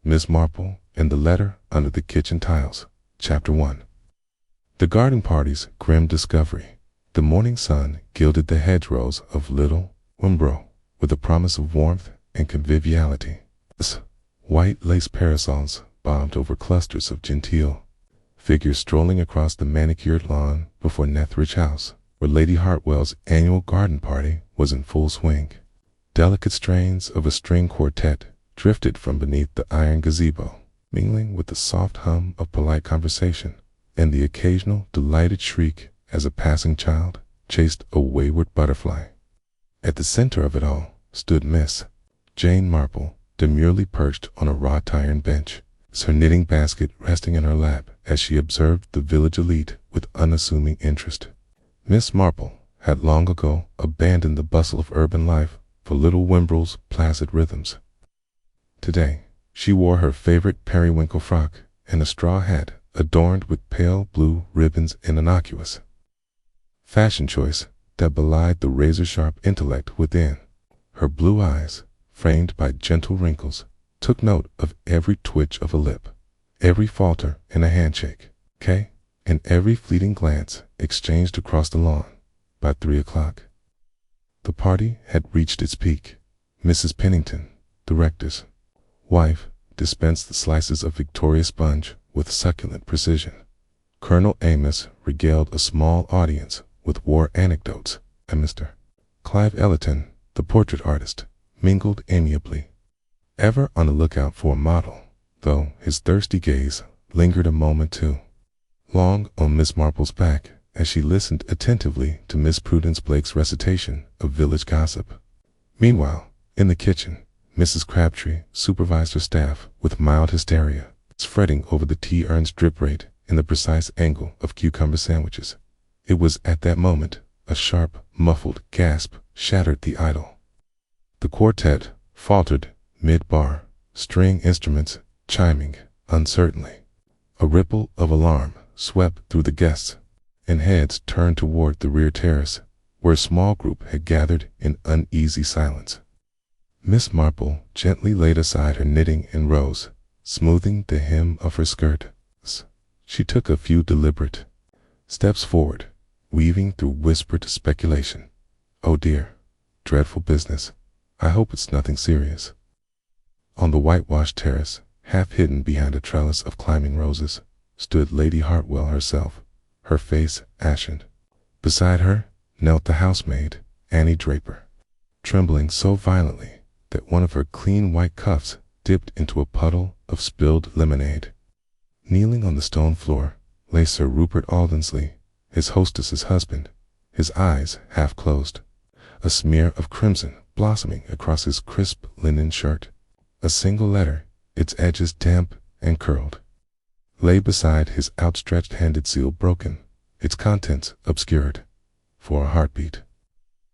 Miss Marple and the Letter Under the Kitchen Tiles. Chapter 1. The garden party's grim discovery. The morning sun gilded the hedgerows of Little Wimbrow with a promise of warmth and conviviality. White lace parasols bobbed over clusters of genteel figures strolling across the manicured lawn before Nethridge House, where Lady Hartwell's annual garden party was in full swing. Delicate strains of a string quartet drifted from beneath the iron gazebo, mingling with the soft hum of polite conversation and the occasional delighted shriek as a passing child chased a wayward butterfly. At the center of it all stood Miss Jane Marple, demurely perched on a wrought iron bench, her knitting basket resting in her lap as she observed the village elite with unassuming interest. Miss Marple had long ago abandoned the bustle of urban life for Little Wimbrow's placid rhythms. Today, she wore her favorite periwinkle frock and a straw hat adorned with pale blue ribbons and innocuous fashion choice that belied the razor-sharp intellect within. Her blue eyes, framed by gentle wrinkles, took note of every twitch of a lip, every falter in a handshake, and every fleeting glance exchanged across the lawn. By 3 o'clock, the party had reached its peak. Mrs. Pennington, the rector's wife, dispensed the slices of Victoria sponge with succulent precision. Colonel Amos regaled a small audience with war anecdotes, and Mr. Clive Ellerton, the portrait artist, mingled amiably, ever on the lookout for a model, though his thirsty gaze lingered a moment too long on Miss Marple's back as she listened attentively to Miss Prudence Blake's recitation of village gossip. Meanwhile, in the kitchen, Mrs. Crabtree supervised her staff with mild hysteria, fretting over the tea urn's drip rate and the precise angle of cucumber sandwiches. It was at that moment a sharp, muffled gasp shattered the idyll. The quartet faltered mid-bar, string instruments chiming uncertainly. A ripple of alarm swept through the guests, and heads turned toward the rear terrace, where a small group had gathered in uneasy silence. Miss Marple gently laid aside her knitting and rose, smoothing the hem of her skirt. She took a few deliberate steps forward, weaving through whispered speculation. "Oh dear, dreadful business. I hope it's nothing serious." On the whitewashed terrace, half hidden behind a trellis of climbing roses, stood Lady Hartwell herself, her face ashen. Beside her knelt the housemaid, Annie Draper, trembling so violently that one of her clean white cuffs dipped into a puddle of spilled lemonade. Kneeling on the stone floor lay Sir Rupert Aldensley, his hostess's husband, his eyes half closed, a smear of crimson blossoming across his crisp linen shirt. A single letter, its edges damp and curled, lay beside his outstretched handed seal broken, its contents obscured. For a heartbeat,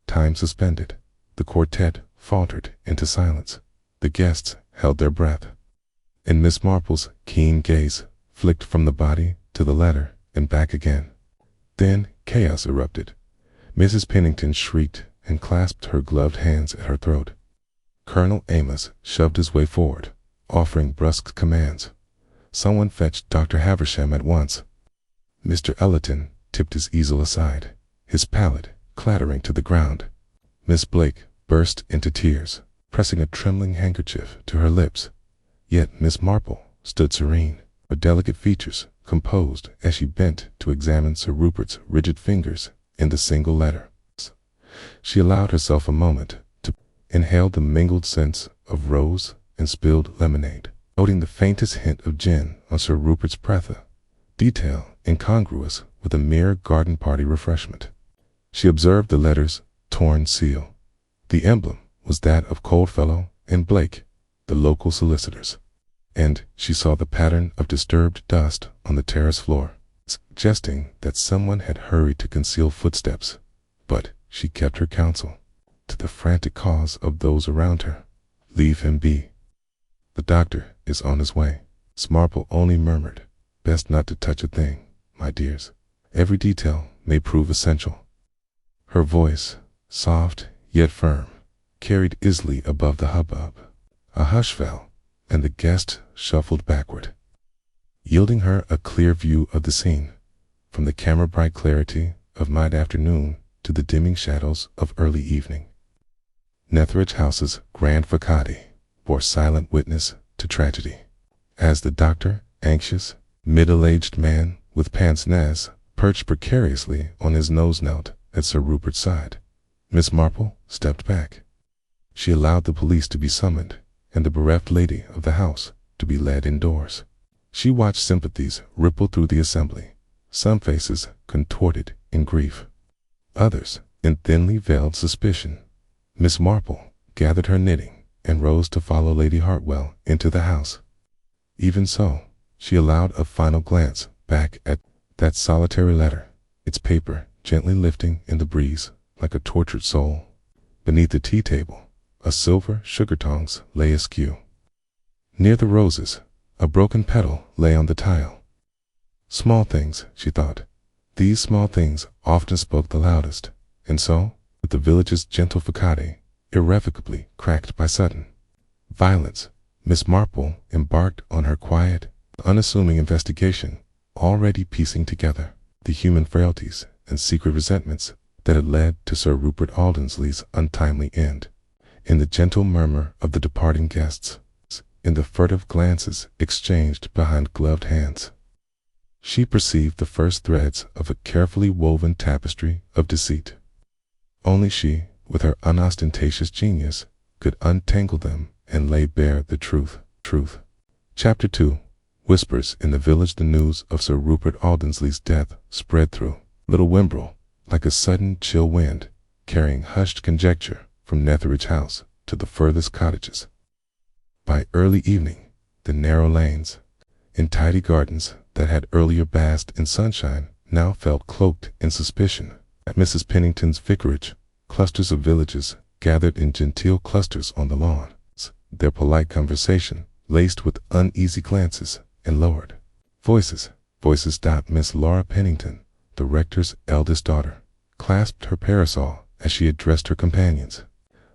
time suspended, the quartet faltered into silence. The guests held their breath, and Miss Marple's keen gaze flicked from the body to the letter and back again. Then chaos erupted. Mrs. Pennington shrieked and clasped her gloved hands at her throat. Colonel Amos shoved his way forward, offering brusque commands. Someone fetched Dr. Haversham at once. Mr. Ellerton tipped his easel aside, his palette clattering to the ground. Miss Blake burst into tears, pressing a trembling handkerchief to her lips. Yet Miss Marple stood serene, her delicate features composed as she bent to examine Sir Rupert's rigid fingers in the single letter. She allowed herself a moment to inhale the mingled scents of rose and spilled lemonade, noting the faintest hint of gin on Sir Rupert's breath, detail incongruous with a mere garden party refreshment. She observed the letter's torn seal. The emblem was that of Coldfellow and Blake, the local solicitors, and she saw the pattern of disturbed dust on the terrace floor, suggesting that someone had hurried to conceal footsteps. But she kept her counsel. To the frantic cause of those around her, "Leave him be. The doctor is on his way." Miss Marple only murmured, "Best not to touch a thing, my dears. Every detail may prove essential." Her voice, soft yet firm, carried easily above the hubbub. A hush fell, and the guest shuffled backward, yielding her a clear view of the scene, from the camera-bright clarity of mid-afternoon to the dimming shadows of early evening. Netheridge House's grand facade bore silent witness to tragedy, as the doctor, anxious, middle-aged man with pince-nez, perched precariously on his nose, knelt at Sir Rupert's side. Miss Marple stepped back. She allowed the police to be summoned and the bereft lady of the house to be led indoors. She watched sympathies ripple through the assembly, some faces contorted in grief, others in thinly veiled suspicion. Miss Marple gathered her knitting and rose to follow Lady Hartwell into the house. Even so, she allowed a final glance back at that solitary letter, its paper gently lifting in the breeze like a tortured soul. Beneath the tea table, a silver sugar tongs lay askew. Near the roses, a broken petal lay on the tile. Small things, she thought. These small things often spoke the loudest, and so, with the village's gentle facade irrevocably cracked by sudden violence, Miss Marple embarked on her quiet, unassuming investigation, already piecing together the human frailties and secret resentments that had led to Sir Rupert Aldensley's untimely end. In the gentle murmur of the departing guests, in the furtive glances exchanged behind gloved hands, she perceived the first threads of a carefully woven tapestry of deceit. Only she, with her unostentatious genius, could untangle them and lay bare the truth. Chapter 2. Whispers in the village. The news of Sir Rupert Aldensley's death spread through Little Wimbrel like a sudden chill wind, carrying hushed conjecture from Netheridge House to the furthest cottages. By early evening, the narrow lanes, in tidy gardens that had earlier basked in sunshine, now felt cloaked in suspicion. At Mrs. Pennington's vicarage, clusters of villagers gathered in genteel clusters on the lawns, their polite conversation laced with uneasy glances and lowered voices. Miss Laura Pennington, the rector's eldest daughter, clasped her parasol as she addressed her companions.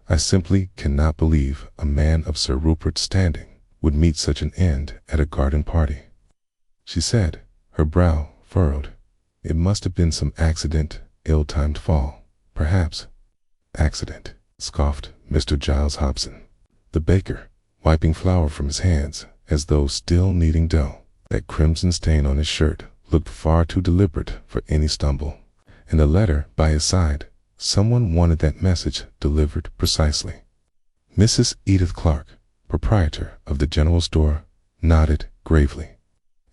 "I simply cannot believe a man of Sir Rupert's standing would meet such an end at a garden party," she said, her brow furrowed. "It must have been some accident, ill-timed fall, perhaps." "Accident," scoffed Mr. Giles Hobson, the baker, wiping flour from his hands as though still kneading dough. That crimson stain on his shirt looked far too deliberate for any stumble. In the letter by his side, someone wanted that message delivered precisely. Mrs. Edith Clark, proprietor of the general store, nodded gravely.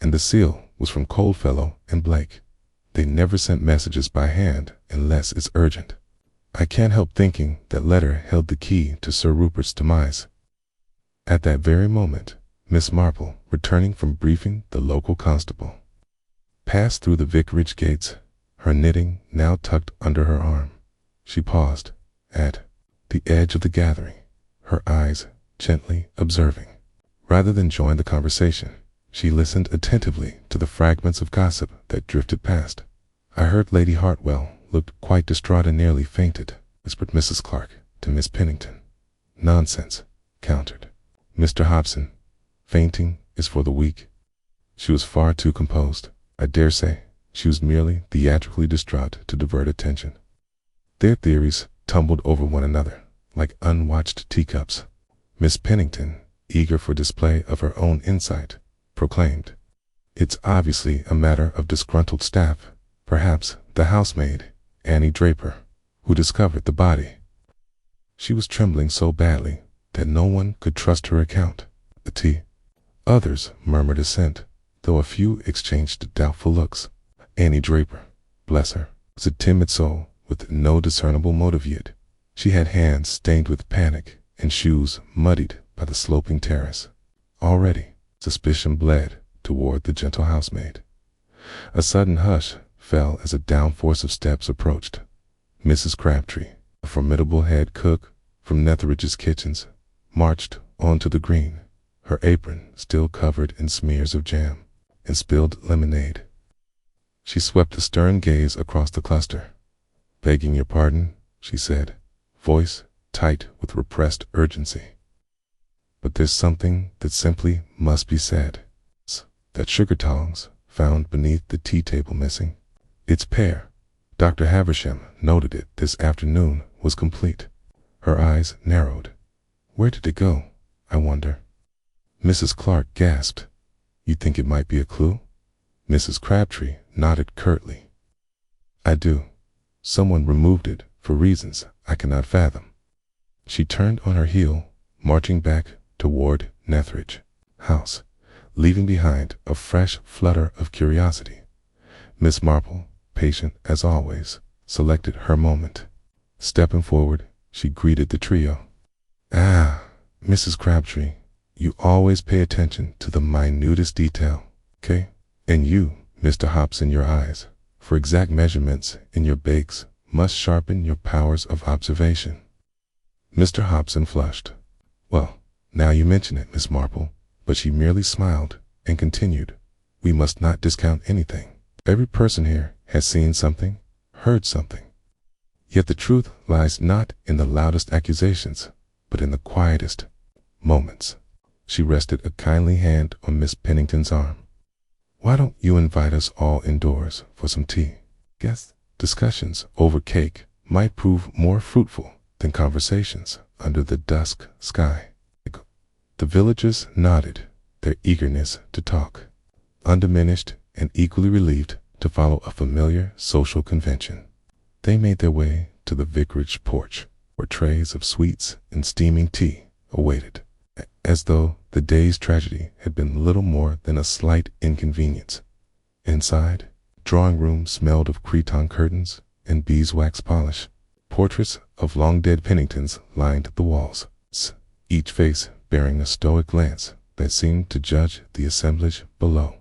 And the seal was from Coldfellow and Blake. They never sent messages by hand unless it's urgent. I can't help thinking that letter held the key to Sir Rupert's demise. At that very moment, Miss Marple, returning from briefing the local constable, passed through the vicarage gates, her knitting now tucked under her arm. She paused at the edge of the gathering, her eyes gently observing. Rather than join the conversation, she listened attentively to the fragments of gossip that drifted past. "I heard Lady Hartwell looked quite distraught and nearly fainted," whispered Mrs. Clark to Miss Pennington. "Nonsense," countered Mr. Hobson. "Fainting is for the weak." She was far too composed. I dare say she was merely theatrically distraught to divert attention. Their theories tumbled over one another like unwatched teacups. Miss Pennington, eager for display of her own insight, proclaimed, "It's obviously a matter of disgruntled staff, perhaps the housemaid, Annie Draper, who discovered the body." She was trembling so badly that no one could trust her account. Others murmured assent, though a few exchanged doubtful looks. Annie Draper, bless her, was a timid soul with no discernible motive yet. She had hands stained with panic and shoes muddied by the sloping terrace. Already, suspicion bled toward the gentle housemaid. A sudden hush fell as a downforce of steps approached. Mrs. Crabtree, a formidable head cook from Netheridge's kitchens, marched onto the green, her apron still covered in smears of jam and spilled lemonade. She swept a stern gaze across the cluster. "Begging your pardon," she said, voice tight with repressed urgency. but there's something that simply must be said. That sugar tongs found beneath the tea table missing. Its pair, Dr. Havisham noted it this afternoon, was complete. Her eyes narrowed. Where did it go, I wonder? Mrs. Clark gasped. You think it might be a clue? Mrs. Crabtree nodded curtly. I do. Someone removed it for reasons I cannot fathom. She turned on her heel, marching back toward Netheridge House, leaving behind a fresh flutter of curiosity. Miss Marple, patient as always, selected her moment. Stepping forward, she greeted the trio. Ah, Mrs. Crabtree, you always pay attention to the minutest detail, okay? And you, Mr. Hobson, your eyes, for exact measurements in your bakes, must sharpen your powers of observation. Mr. Hobson flushed. Well, now you mention it, Miss Marple, but she merely smiled and continued. We must not discount anything. Every person here has seen something, heard something. Yet the truth lies not in the loudest accusations, but in the quietest moments. She rested a kindly hand on Miss Pennington's arm. Why don't you invite us all indoors for some tea? Guess discussions over cake might prove more fruitful than conversations under the dusk sky. The villagers nodded, their eagerness to talk, undiminished and equally relieved to follow a familiar social convention. They made their way to the vicarage porch, where trays of sweets and steaming tea awaited, as though the day's tragedy had been little more than a slight inconvenience. Inside, drawing room smelled of cretonne curtains and beeswax polish. Portraits of long-dead Penningtons lined the walls, each face bearing a stoic glance that seemed to judge the assemblage below.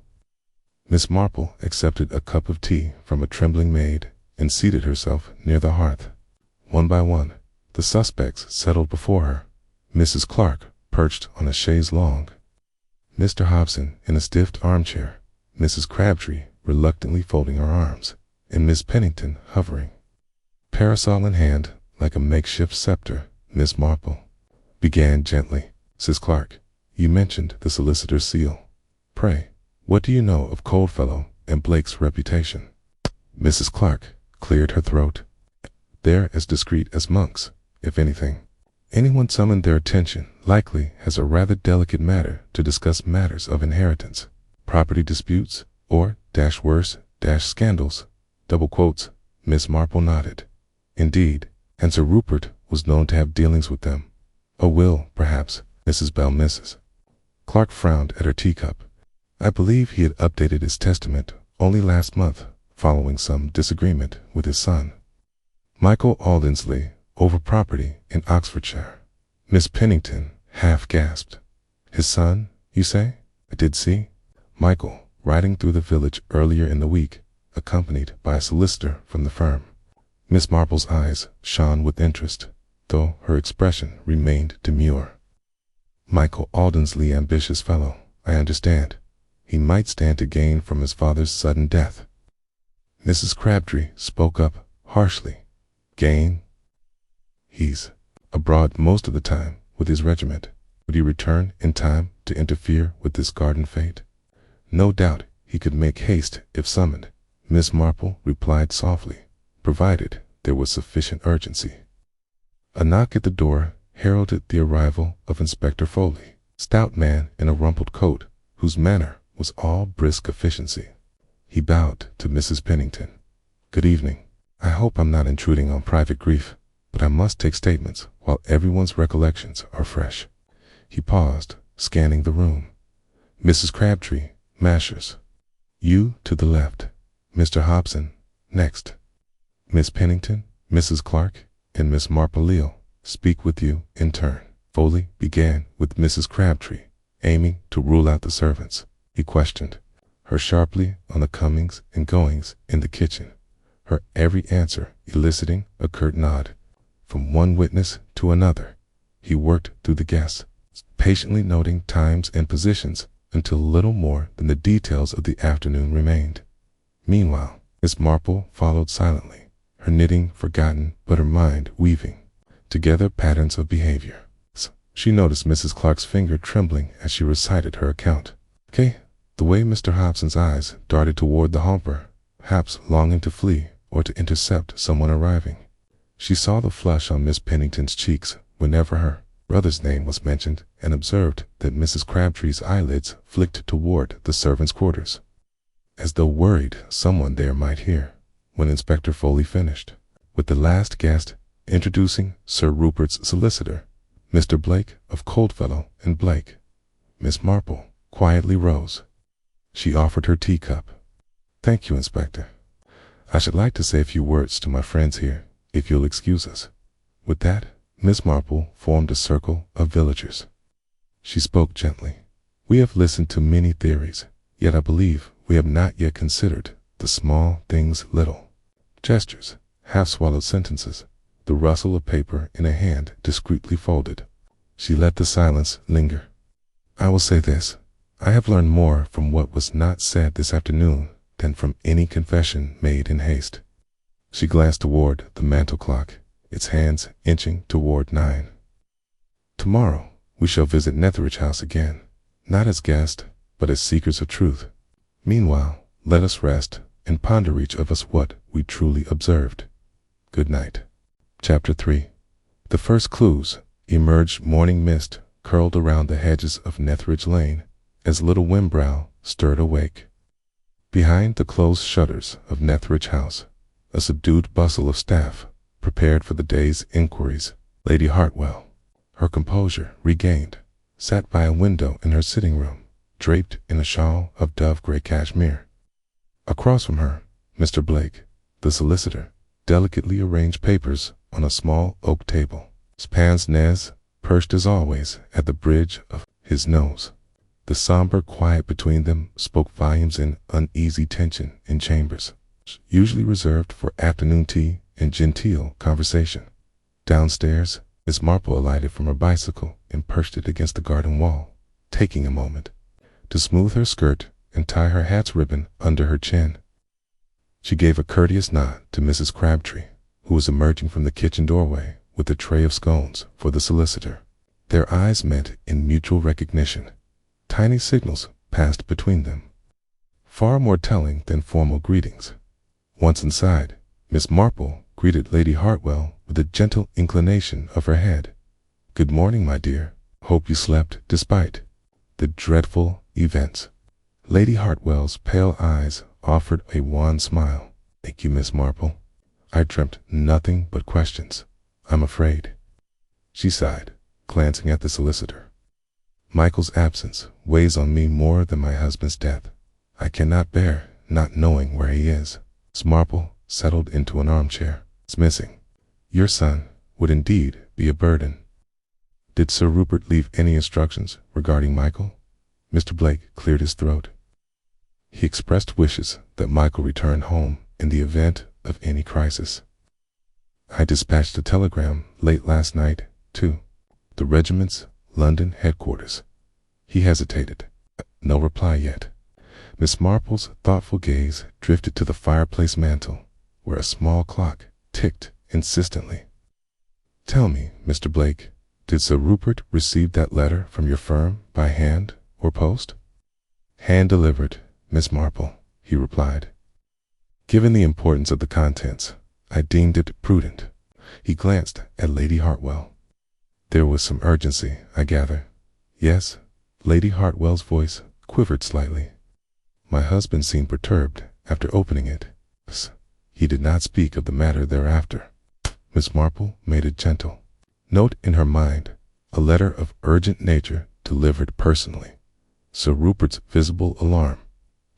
Miss Marple accepted a cup of tea from a trembling maid and seated herself near the hearth. One by one, the suspects settled before her. Mrs. Clark perched on a chaise longue, Mr. Hobson in a stiff armchair, Mrs. Crabtree reluctantly folding her arms, and Miss Pennington hovering, parasol in hand like a makeshift scepter. Miss Marple began gently. Mrs. Clark, you mentioned the solicitor's seal. Pray, what do you know of Coldfellow and Blake's reputation? Mrs. Clark cleared her throat. They're as discreet as monks, if anything. Anyone summoned their attention likely has a rather delicate matter to discuss, matters of inheritance, property disputes, or worse scandals. Double quotes. Miss Marple nodded. Indeed, and Sir Rupert was known to have dealings with them. A will, perhaps. Mrs. Bell. Mrs. Clark frowned at her teacup. I believe he had updated his testament only last month, following some disagreement with his son, Michael Aldensley, over property in Oxfordshire. Miss Pennington half gasped. His son, you say? I did see Michael riding through the village earlier in the week, accompanied by a solicitor from the firm. Miss Marple's eyes shone with interest, though her expression remained demure. Michael Aldensley, ambitious fellow, I understand. He might stand to gain from his father's sudden death. Mrs. Crabtree spoke up harshly. Gain? He's abroad most of the time with his regiment. Would he return in time to interfere with this garden fete? No doubt he could make haste if summoned, Miss Marple replied softly, provided there was sufficient urgency. A knock at the door heralded the arrival of Inspector Foley, stout man in a rumpled coat, whose manner was all brisk efficiency. He bowed to Mrs. Pennington. Good evening. I hope I'm not intruding on private grief, but I must take statements while everyone's recollections are fresh. He paused, scanning the room. Mrs. Crabtree, Mashers. You to the left. Mr. Hobson, next. Miss Pennington, Mrs. Clark, and Miss Marple speak with you in turn. Foley began with Mrs. Crabtree, aiming to rule out the servants. He questioned her sharply on the comings and goings in the kitchen, her every answer eliciting a curt nod. From one witness to another, he worked through the guests, patiently noting times and positions until little more than the details of the afternoon remained. Meanwhile, Miss Marple followed silently, her knitting forgotten but her mind weaving together patterns of behavior. She noticed Mrs. Clark's finger trembling as she recited her account. "Okay." The way Mr. Hobson's eyes darted toward the hopper, perhaps longing to flee or to intercept someone arriving. She saw the flush on Miss Pennington's cheeks whenever her brother's name was mentioned, and observed that Mrs. Crabtree's eyelids flicked toward the servants' quarters, as though worried someone there might hear. When Inspector Foley finished with the last guest, introducing Sir Rupert's solicitor, Mr. Blake of Coldfellow and Blake, Miss Marple quietly rose. She offered her teacup. "Thank you, Inspector. I should like to say a few words to my friends here, if you'll excuse us." With that, Miss Marple formed a circle of villagers. She spoke gently. "We have listened to many theories, yet I believe we have not yet considered the small things little. Gestures, half-swallowed sentences, the rustle of paper in a hand discreetly folded." She let the silence linger. "I will say this. I have learned more from what was not said this afternoon than from any confession made in haste." She glanced toward the mantel clock, its hands inching toward 9. "Tomorrow we shall visit Netheridge House again, not as guests, but as seekers of truth. Meanwhile, let us rest and ponder each of us what we truly observed. Good night." Chapter 3. The first clues emerged. Morning mist curled around the hedges of Netheridge Lane as little Wimbrow stirred awake. Behind the closed shutters of Netheridge House, a subdued bustle of staff prepared for the day's inquiries. Lady Hartwell, her composure regained, sat by a window in her sitting room, draped in a shawl of dove-gray cashmere. Across from her, Mr. Blake, the solicitor, delicately arranged papers on a small oak table, his pince-nez perched as always at the bridge of his nose. The somber quiet between them spoke volumes in uneasy tension in chambers, usually reserved for afternoon tea and genteel conversation. Downstairs, Miss Marple alighted from her bicycle and perched it against the garden wall, taking a moment to smooth her skirt and tie her hat's ribbon under her chin. She gave a courteous nod to Mrs. Crabtree, who was emerging from the kitchen doorway with a tray of scones for the solicitor. Their eyes met in mutual recognition. Tiny signals passed between them, far more telling than formal greetings. Once inside, Miss Marple greeted Lady Hartwell with a gentle inclination of her head. "Good morning, my dear. Hope you slept despite the dreadful events." Lady Hartwell's pale eyes offered a wan smile. "Thank you, Miss Marple. I dreamt nothing but questions, I'm afraid." She sighed, glancing at the solicitor. "Michael's absence weighs on me more than my husband's death. I cannot bear not knowing where he is." Miss Marple settled into an armchair. "It's missing. Your son would indeed be a burden." "Did Sir Rupert leave any instructions regarding Michael?" Mr. Blake cleared his throat. "He expressed wishes that Michael return home in the event of any crisis. I dispatched a telegram late last night to the regiment's London headquarters." He hesitated. No reply yet. Miss Marple's thoughtful gaze drifted to the fireplace mantel, where a small clock ticked insistently. "Tell me, Mr. Blake, did Sir Rupert receive that letter from your firm by hand or post?" "Hand-delivered, Miss Marple," he replied. "Given the importance of the contents, I deemed it prudent." He glanced at Lady Hartwell. "There was some urgency, I gather." "Yes." Lady Hartwell's voice quivered slightly. "My husband seemed perturbed after opening it. He did not speak of the matter thereafter." Miss Marple made a gentle note in her mind, a letter of urgent nature delivered personally. Sir Rupert's visible alarm,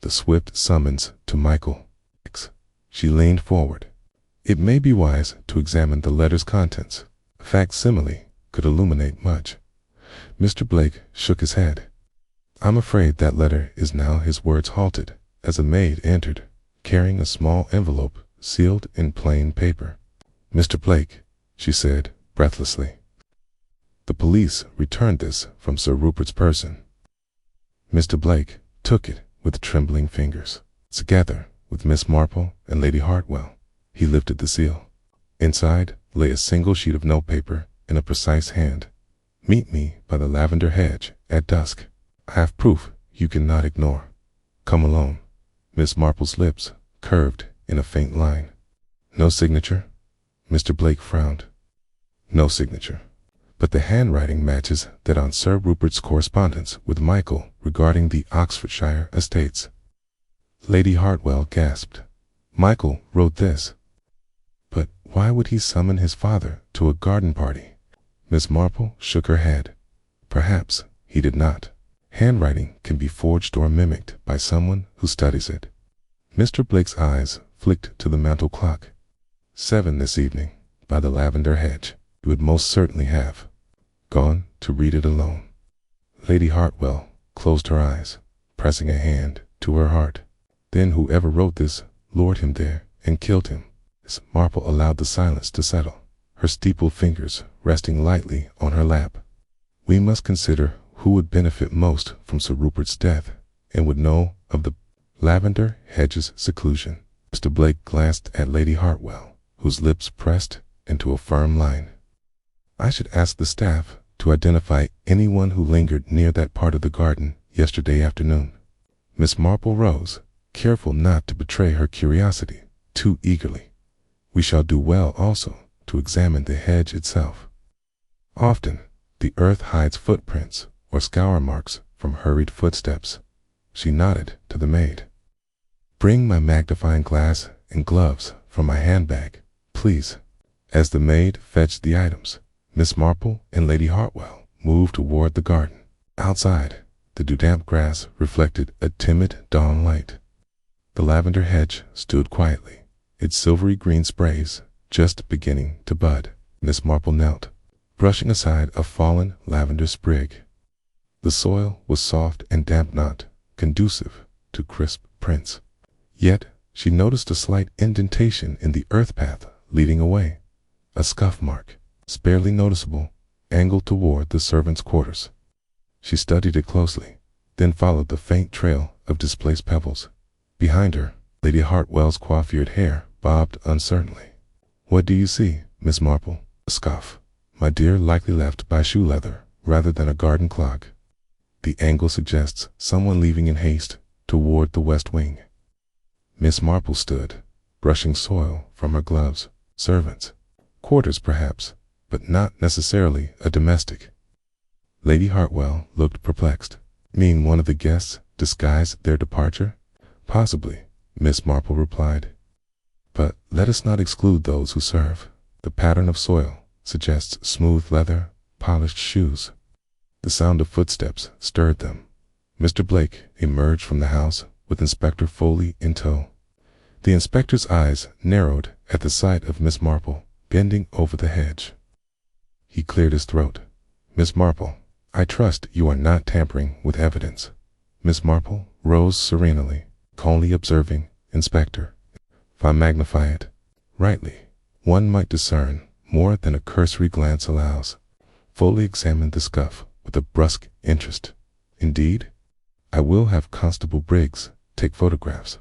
the swift summons to Michael. She leaned forward. "It may be wise to examine the letter's contents. A facsimile could illuminate much." Mr. Blake shook his head. "I'm afraid that letter is now." His words halted as a maid entered, carrying a small envelope sealed in plain paper. "Mr. Blake," she said breathlessly, "the police returned this from Sir Rupert's person." Mr. Blake took it with trembling fingers. Together with Miss Marple and Lady Hartwell, he lifted the seal. Inside lay a single sheet of notepaper in a precise hand, Meet me by the lavender hedge at dusk. I have proof you cannot ignore. Come alone. Miss Marple's lips curved in a faint line. No signature? Mr. Blake frowned. No signature. But the handwriting matches that on Sir Rupert's correspondence with Michael regarding the Oxfordshire estates. Lady Hartwell gasped. Michael wrote this. But why would he summon his father to a garden party? Miss Marple shook her head. Perhaps he did not. Handwriting can be forged or mimicked by someone who studies it. Mr. Blake's eyes flicked to the mantel clock. 7 this evening, by the lavender hedge. You would most certainly have gone to read it alone. Lady Hartwell closed her eyes, pressing a hand to her heart. Then whoever wrote this lured him there and killed him. Miss Marple allowed the silence to settle, her steepled fingers resting lightly on her lap. We must consider who would benefit most from Sir Rupert's death and would know of the lavender hedge's seclusion. Mr. Blake glanced at Lady Hartwell, whose lips pressed into a firm line. I should ask the staff to identify anyone who lingered near that part of the garden yesterday afternoon. Miss Marple rose, careful not to betray her curiosity too eagerly. We shall do well also to examine the hedge itself. Often the earth hides footprints or scour marks from hurried footsteps. She nodded to the maid. Bring my magnifying glass and gloves from my handbag, please. As the maid fetched the items, Miss Marple and Lady Hartwell moved toward the garden. Outside, the damp grass reflected a timid dawn light. The lavender hedge stood quietly, its silvery green sprays just beginning to bud. Miss Marple knelt, brushing aside a fallen lavender sprig. The soil was soft and damp, not conducive to crisp prints. Yet she noticed a slight indentation in the earth path leading away, a scuff mark, sparely noticeable, angled toward the servants' quarters. She studied it closely, then followed the faint trail of displaced pebbles. Behind her, Lady Hartwell's coiffured hair bobbed uncertainly. What do you see, Miss Marple? A scuff, my dear, likely left by shoe leather rather than a garden clog. The angle suggests someone leaving in haste toward the west wing. Miss Marple stood, brushing soil from her gloves. Servants' quarters perhaps, but not necessarily a domestic. Lady Hartwell looked perplexed. Mean one of the guests disguised their departure? Possibly, Miss Marple replied. But let us not exclude those who serve. The pattern of soil suggests smooth leather, polished shoes. The sound of footsteps stirred them. Mr. Blake emerged from the house with Inspector Foley in tow. The inspector's eyes narrowed at the sight of Miss Marple bending over the hedge. He cleared his throat. Miss Marple, I trust you are not tampering with evidence. Miss Marple rose serenely, calmly observing, Inspector, if I magnify it rightly, one might discern more than a cursory glance allows. Foley examined the scuff with a brusque interest. Indeed, I will have Constable Briggs take photographs.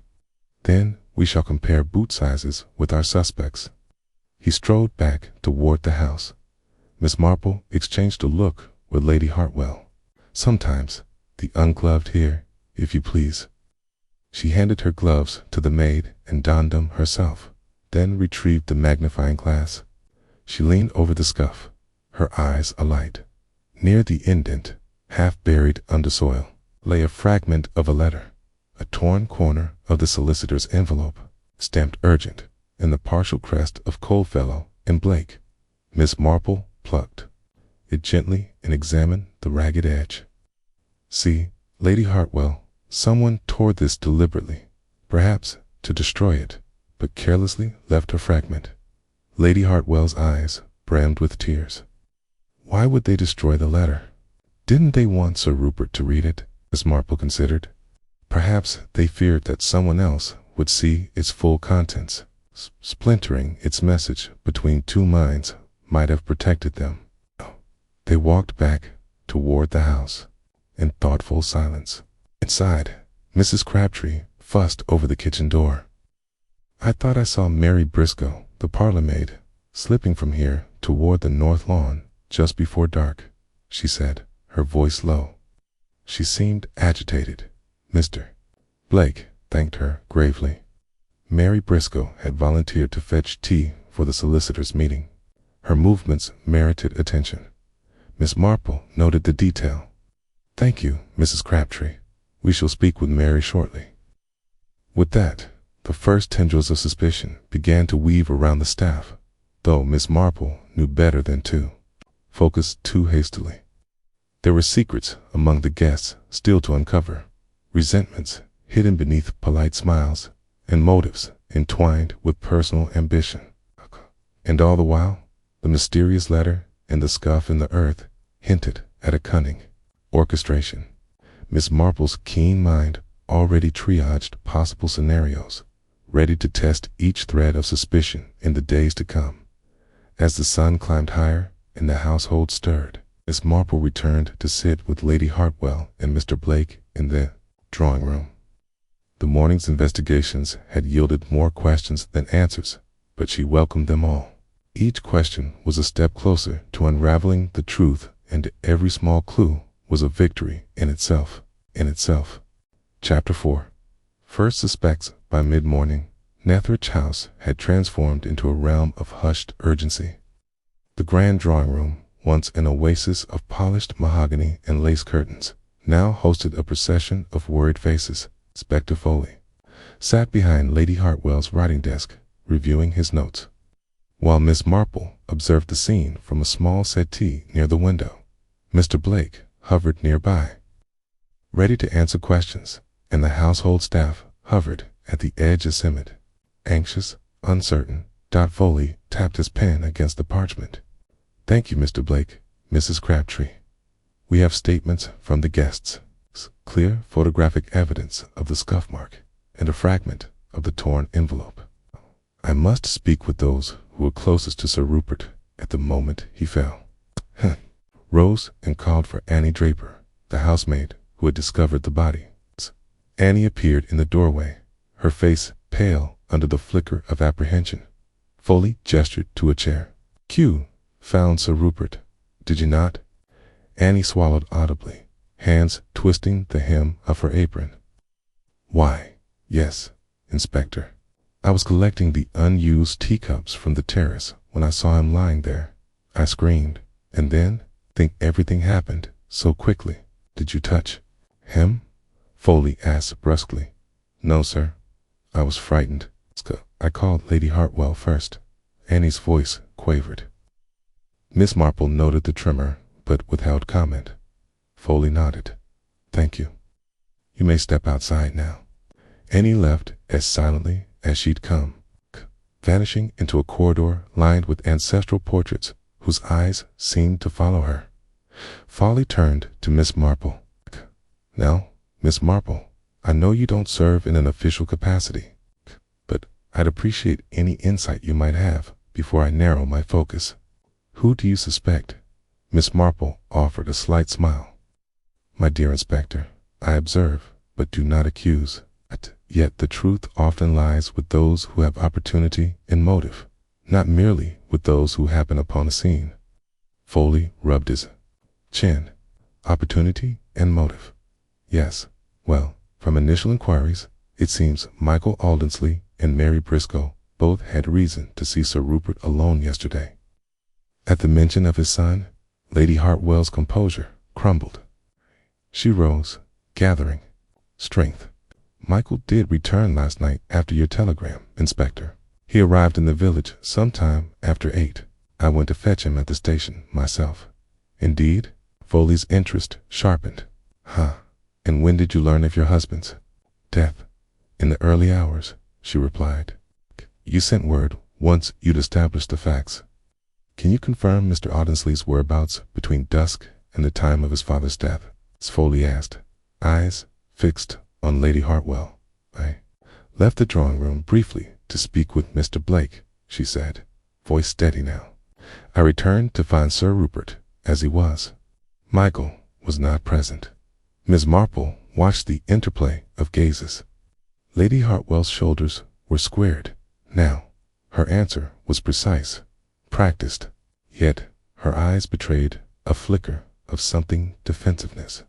Then we shall compare boot sizes with our suspects. He strode back toward the house. Miss Marple exchanged a look with Lady Hartwell. Sometimes the ungloved here, if you please. She handed her gloves to the maid and donned them herself, then retrieved the magnifying glass. She leaned over the scuff, her eyes alight. Near the indent, half buried under soil, lay a fragment of a letter, a torn corner of the solicitor's envelope, stamped urgent, and the partial crest of Coldfellow and Blake. Miss Marple plucked it gently and examined the ragged edge. See, Lady Hartwell, someone tore this deliberately, perhaps to destroy it, but carelessly left a fragment. Lady Hartwell's eyes brimmed with tears. Why would they destroy the letter? Didn't they want Sir Rupert to read it? Miss Marple considered. Perhaps they feared that someone else would see its full contents. Splintering its message between two minds might have protected them. They walked back toward the house in thoughtful silence. Inside, Mrs. Crabtree fussed over the kitchen door. I thought I saw Mary Briscoe, the parlour maid, slipping from here toward the north lawn just before dark. she said, her voice low. She seemed agitated. Mr. Blake thanked her gravely. Mary Briscoe had volunteered to fetch tea for the solicitors' meeting. Her movements merited attention. Miss Marple noted the detail. "Thank you, Mrs. Crabtree. We shall speak with Mary shortly." With that, the first tendrils of suspicion began to weave around the staff, though Miss Marple knew better than to focus too hastily. There were secrets among the guests still to uncover, resentments hidden beneath polite smiles, and motives entwined with personal ambition. And all the while, the mysterious letter and the scuff in the earth hinted at a cunning orchestration. Miss Marple's keen mind already triaged possible scenarios, ready to test each thread of suspicion in the days to come. As the sun climbed higher and the household stirred, Miss Marple returned to sit with Lady Hartwell and Mr. Blake in the drawing room. The morning's investigations had yielded more questions than answers, but she welcomed them all. Each question was a step closer to unraveling the truth, and every small clue was a victory in itself. Chapter 4. First suspects. By mid-morning, Netheridge House had transformed into a realm of hushed urgency. The grand drawing room, once an oasis of polished mahogany and lace curtains, now hosted a procession of worried faces. Inspector Foley sat behind Lady Hartwell's writing desk, reviewing his notes, while Miss Marple observed the scene from a small settee near the window. Mr. Blake hovered nearby, ready to answer questions, and the household staff hovered at the edge of Simmet, anxious, uncertain. Foley tapped his pen against the parchment. "Thank you, Mr. Blake, Mrs. Crabtree. We have statements from the guests, clear photographic evidence of the scuff mark, and a fragment of the torn envelope. I must speak with those who were closest to Sir Rupert at the moment he fell." Rose and called for Annie Draper, the housemaid who had discovered the body. Annie appeared in the doorway, her face pale under the flicker of apprehension. Foley gestured to a chair. "Q found Sir Rupert, did you not?" Annie swallowed audibly, hands twisting the hem of her apron. "Why, yes, Inspector. I was collecting the unused teacups from the terrace when I saw him lying there. I screamed, and then think everything happened so quickly." "Did you touch him?" Foley asked brusquely. "No, sir. I was frightened. I called Lady Hartwell first." Annie's voice quavered. Miss Marple noted the tremor, but withheld comment. Foley nodded. "Thank you. You may step outside now." Annie left as silently as she'd come, vanishing into a corridor lined with ancestral portraits whose eyes seemed to follow her. Foley turned to Miss Marple. "Now, Miss Marple, I know you don't serve in an official capacity, but I'd appreciate any insight you might have before I narrow my focus. Who do you suspect?" Miss Marple offered a slight smile. "My dear Inspector, I observe, but do not accuse. Yet the truth often lies with those who have opportunity and motive, not merely with those who happen upon a scene." Foley rubbed his chin. "Opportunity and motive. Yes. Well, from initial inquiries, it seems Michael Aldensley and Mary Briscoe both had reason to see Sir Rupert alone yesterday." At the mention of his son, Lady Hartwell's composure crumbled. She rose, gathering strength. "Michael did return last night after your telegram, Inspector. He arrived in the village sometime after 8. I went to fetch him at the station myself." "Indeed?" Foley's interest sharpened. "And when did you learn of your husband's death?" "In the early hours," she replied. "You sent word once you'd established the facts. Can you confirm Mr. Aldensley's whereabouts between dusk and the time of his father's death?" Foley asked, eyes fixed on Lady Hartwell. "I left the drawing room briefly to speak with Mr. Blake," she said, voice steady now. "I returned to find Sir Rupert as he was. Michael was not present." Miss Marple watched the interplay of gazes. Lady Hartwell's shoulders were squared now. Her answer was precise, practiced, yet her eyes betrayed a flicker of something defensiveness.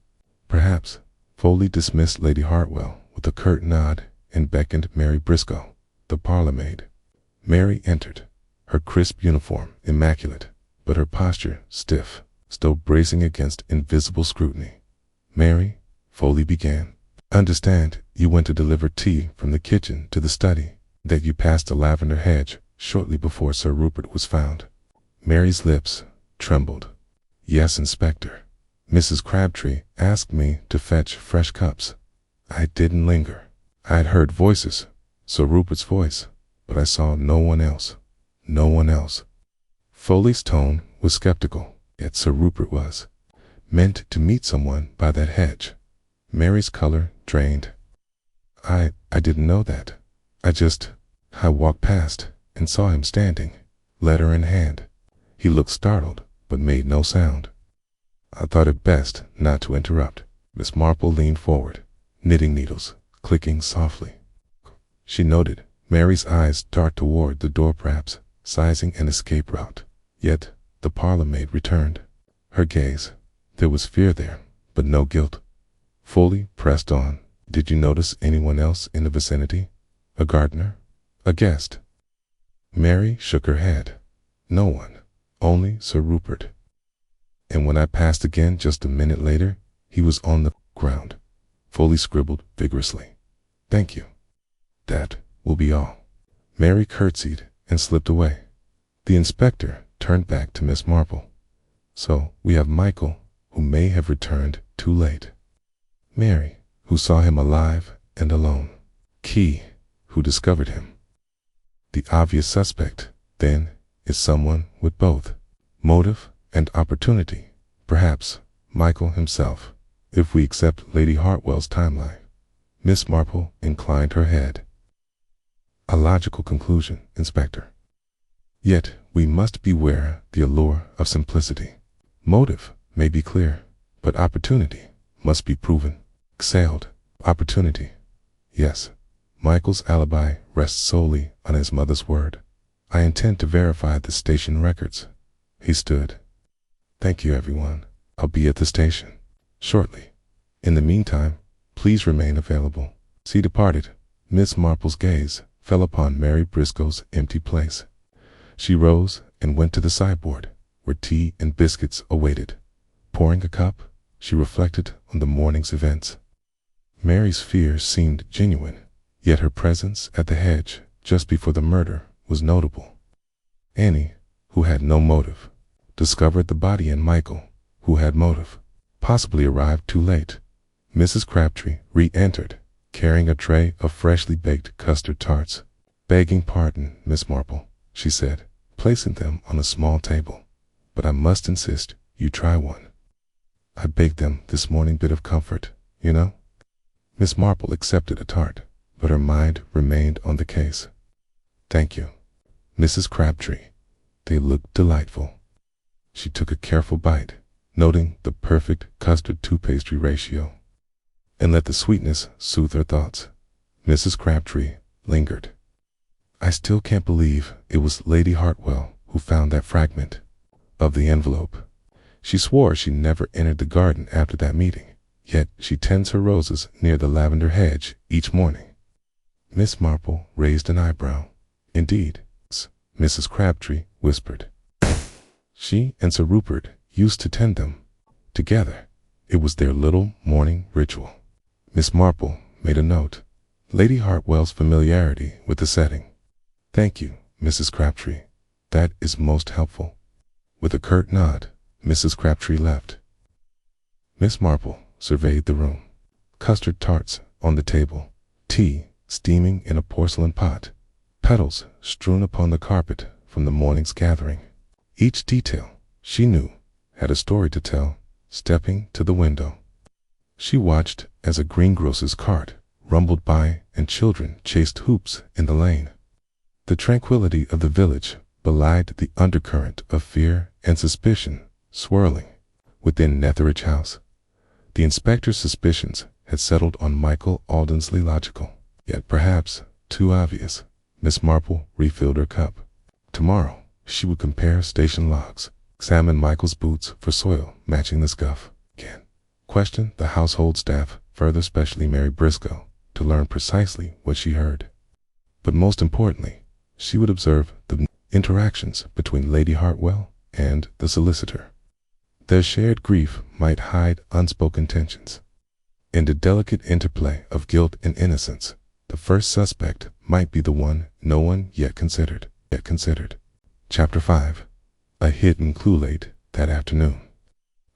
Perhaps. Foley dismissed Lady Hartwell with a curt nod and beckoned Mary Briscoe, the parlor maid. Mary entered, her crisp uniform immaculate, but her posture stiff, still bracing against invisible scrutiny. "Mary," Foley began, "understand you went to deliver tea from the kitchen to the study, that you passed the lavender hedge shortly before Sir Rupert was found." Mary's lips trembled. "Yes, Inspector. Mrs. Crabtree asked me to fetch fresh cups. I didn't linger. I had heard voices, Sir Rupert's voice, but I saw no one else. No one else." Foley's tone was skeptical, yet Sir Rupert was meant to meet someone by that hedge. Mary's color drained. I didn't know that. I walked past and saw him standing, letter in hand. He looked startled, but made no sound." I thought it best not to interrupt. Miss Marple leaned forward, knitting needles clicking softly. She noted Mary's eyes dart toward the door, perhaps sizing an escape route. Yet the parlor maid returned her gaze. There was fear there, but no guilt. Foley pressed on. "Did you notice anyone else in the vicinity? A gardener? A guest?" Mary shook her head. "No one. Only Sir Rupert. And when I passed again just a minute later, he was on the ground." Foley scribbled vigorously. "Thank you. That will be all." Mary curtsied and slipped away. The inspector turned back to Miss Marple. "So we have Michael, who may have returned too late. Mary, who saw him alive and alone. Key, who discovered him. The obvious suspect, then, is someone with both motive and opportunity. Perhaps Michael himself, if we accept Lady Hartwell's timeline." Miss Marple inclined her head. "A logical conclusion, Inspector. Yet we must beware the allure of simplicity. Motive may be clear, but opportunity must be proven." Exhaled. "Opportunity. Yes. Michael's alibi rests solely on his mother's word. I intend to verify the station records." He stood. "Thank you, everyone. I'll be at the station shortly. In the meantime, please remain available." As he departed, Miss Marple's gaze fell upon Mary Briscoe's empty place. She rose and went to the sideboard, where tea and biscuits awaited. Pouring a cup, she reflected on the morning's events. Mary's fears seemed genuine, yet her presence at the hedge just before the murder was notable. Annie, who had no motive, discovered the body, and Michael, who had motive, possibly arrived too late. Mrs. Crabtree re-entered, carrying a tray of freshly baked custard tarts. "Begging pardon, Miss Marple," she said, placing them on a small table, "but I must insist you try one. I baked them this morning, bit of comfort, you know." Miss Marple accepted a tart, but her mind remained on the case. "Thank you, Mrs. Crabtree. They look delightful." She took a careful bite, noting the perfect custard-to-pastry ratio, and let the sweetness soothe her thoughts. Mrs. Crabtree lingered. "I still can't believe it was Lady Hartwell who found that fragment of the envelope. She swore she never entered the garden after that meeting, yet she tends her roses near the lavender hedge each morning." Miss Marple raised an eyebrow. "Indeed," Mrs. Crabtree whispered. "She and Sir Rupert used to tend them together. It was their little morning ritual." Miss Marple made a note. Lady Hartwell's familiarity with the setting. "Thank you, Mrs. Crabtree. That is most helpful." With a curt nod, Mrs. Crabtree left. Miss Marple surveyed the room. Custard tarts on the table, tea steaming in a porcelain pot, petals strewn upon the carpet from the morning's gathering. Each detail, she knew, had a story to tell. Stepping to the window, she watched as a greengrocer's cart rumbled by and children chased hoops in the lane. The tranquility of the village belied the undercurrent of fear and suspicion swirling within Netheridge House. The inspector's suspicions had settled on Michael Aldensley, logical, yet perhaps too obvious. Miss Marple refilled her cup. Tomorrow she would compare station logs, Examined Michael's boots for soil matching the scuff. Again. Questioned the household staff, further especially Mary Briscoe, to learn precisely what she heard. But most importantly, she would observe the interactions between Lady Hartwell and the solicitor. Their shared grief might hide unspoken tensions. In the delicate interplay of guilt and innocence, the first suspect might be the one no one yet considered. Chapter 5. A hidden clue. Late that afternoon,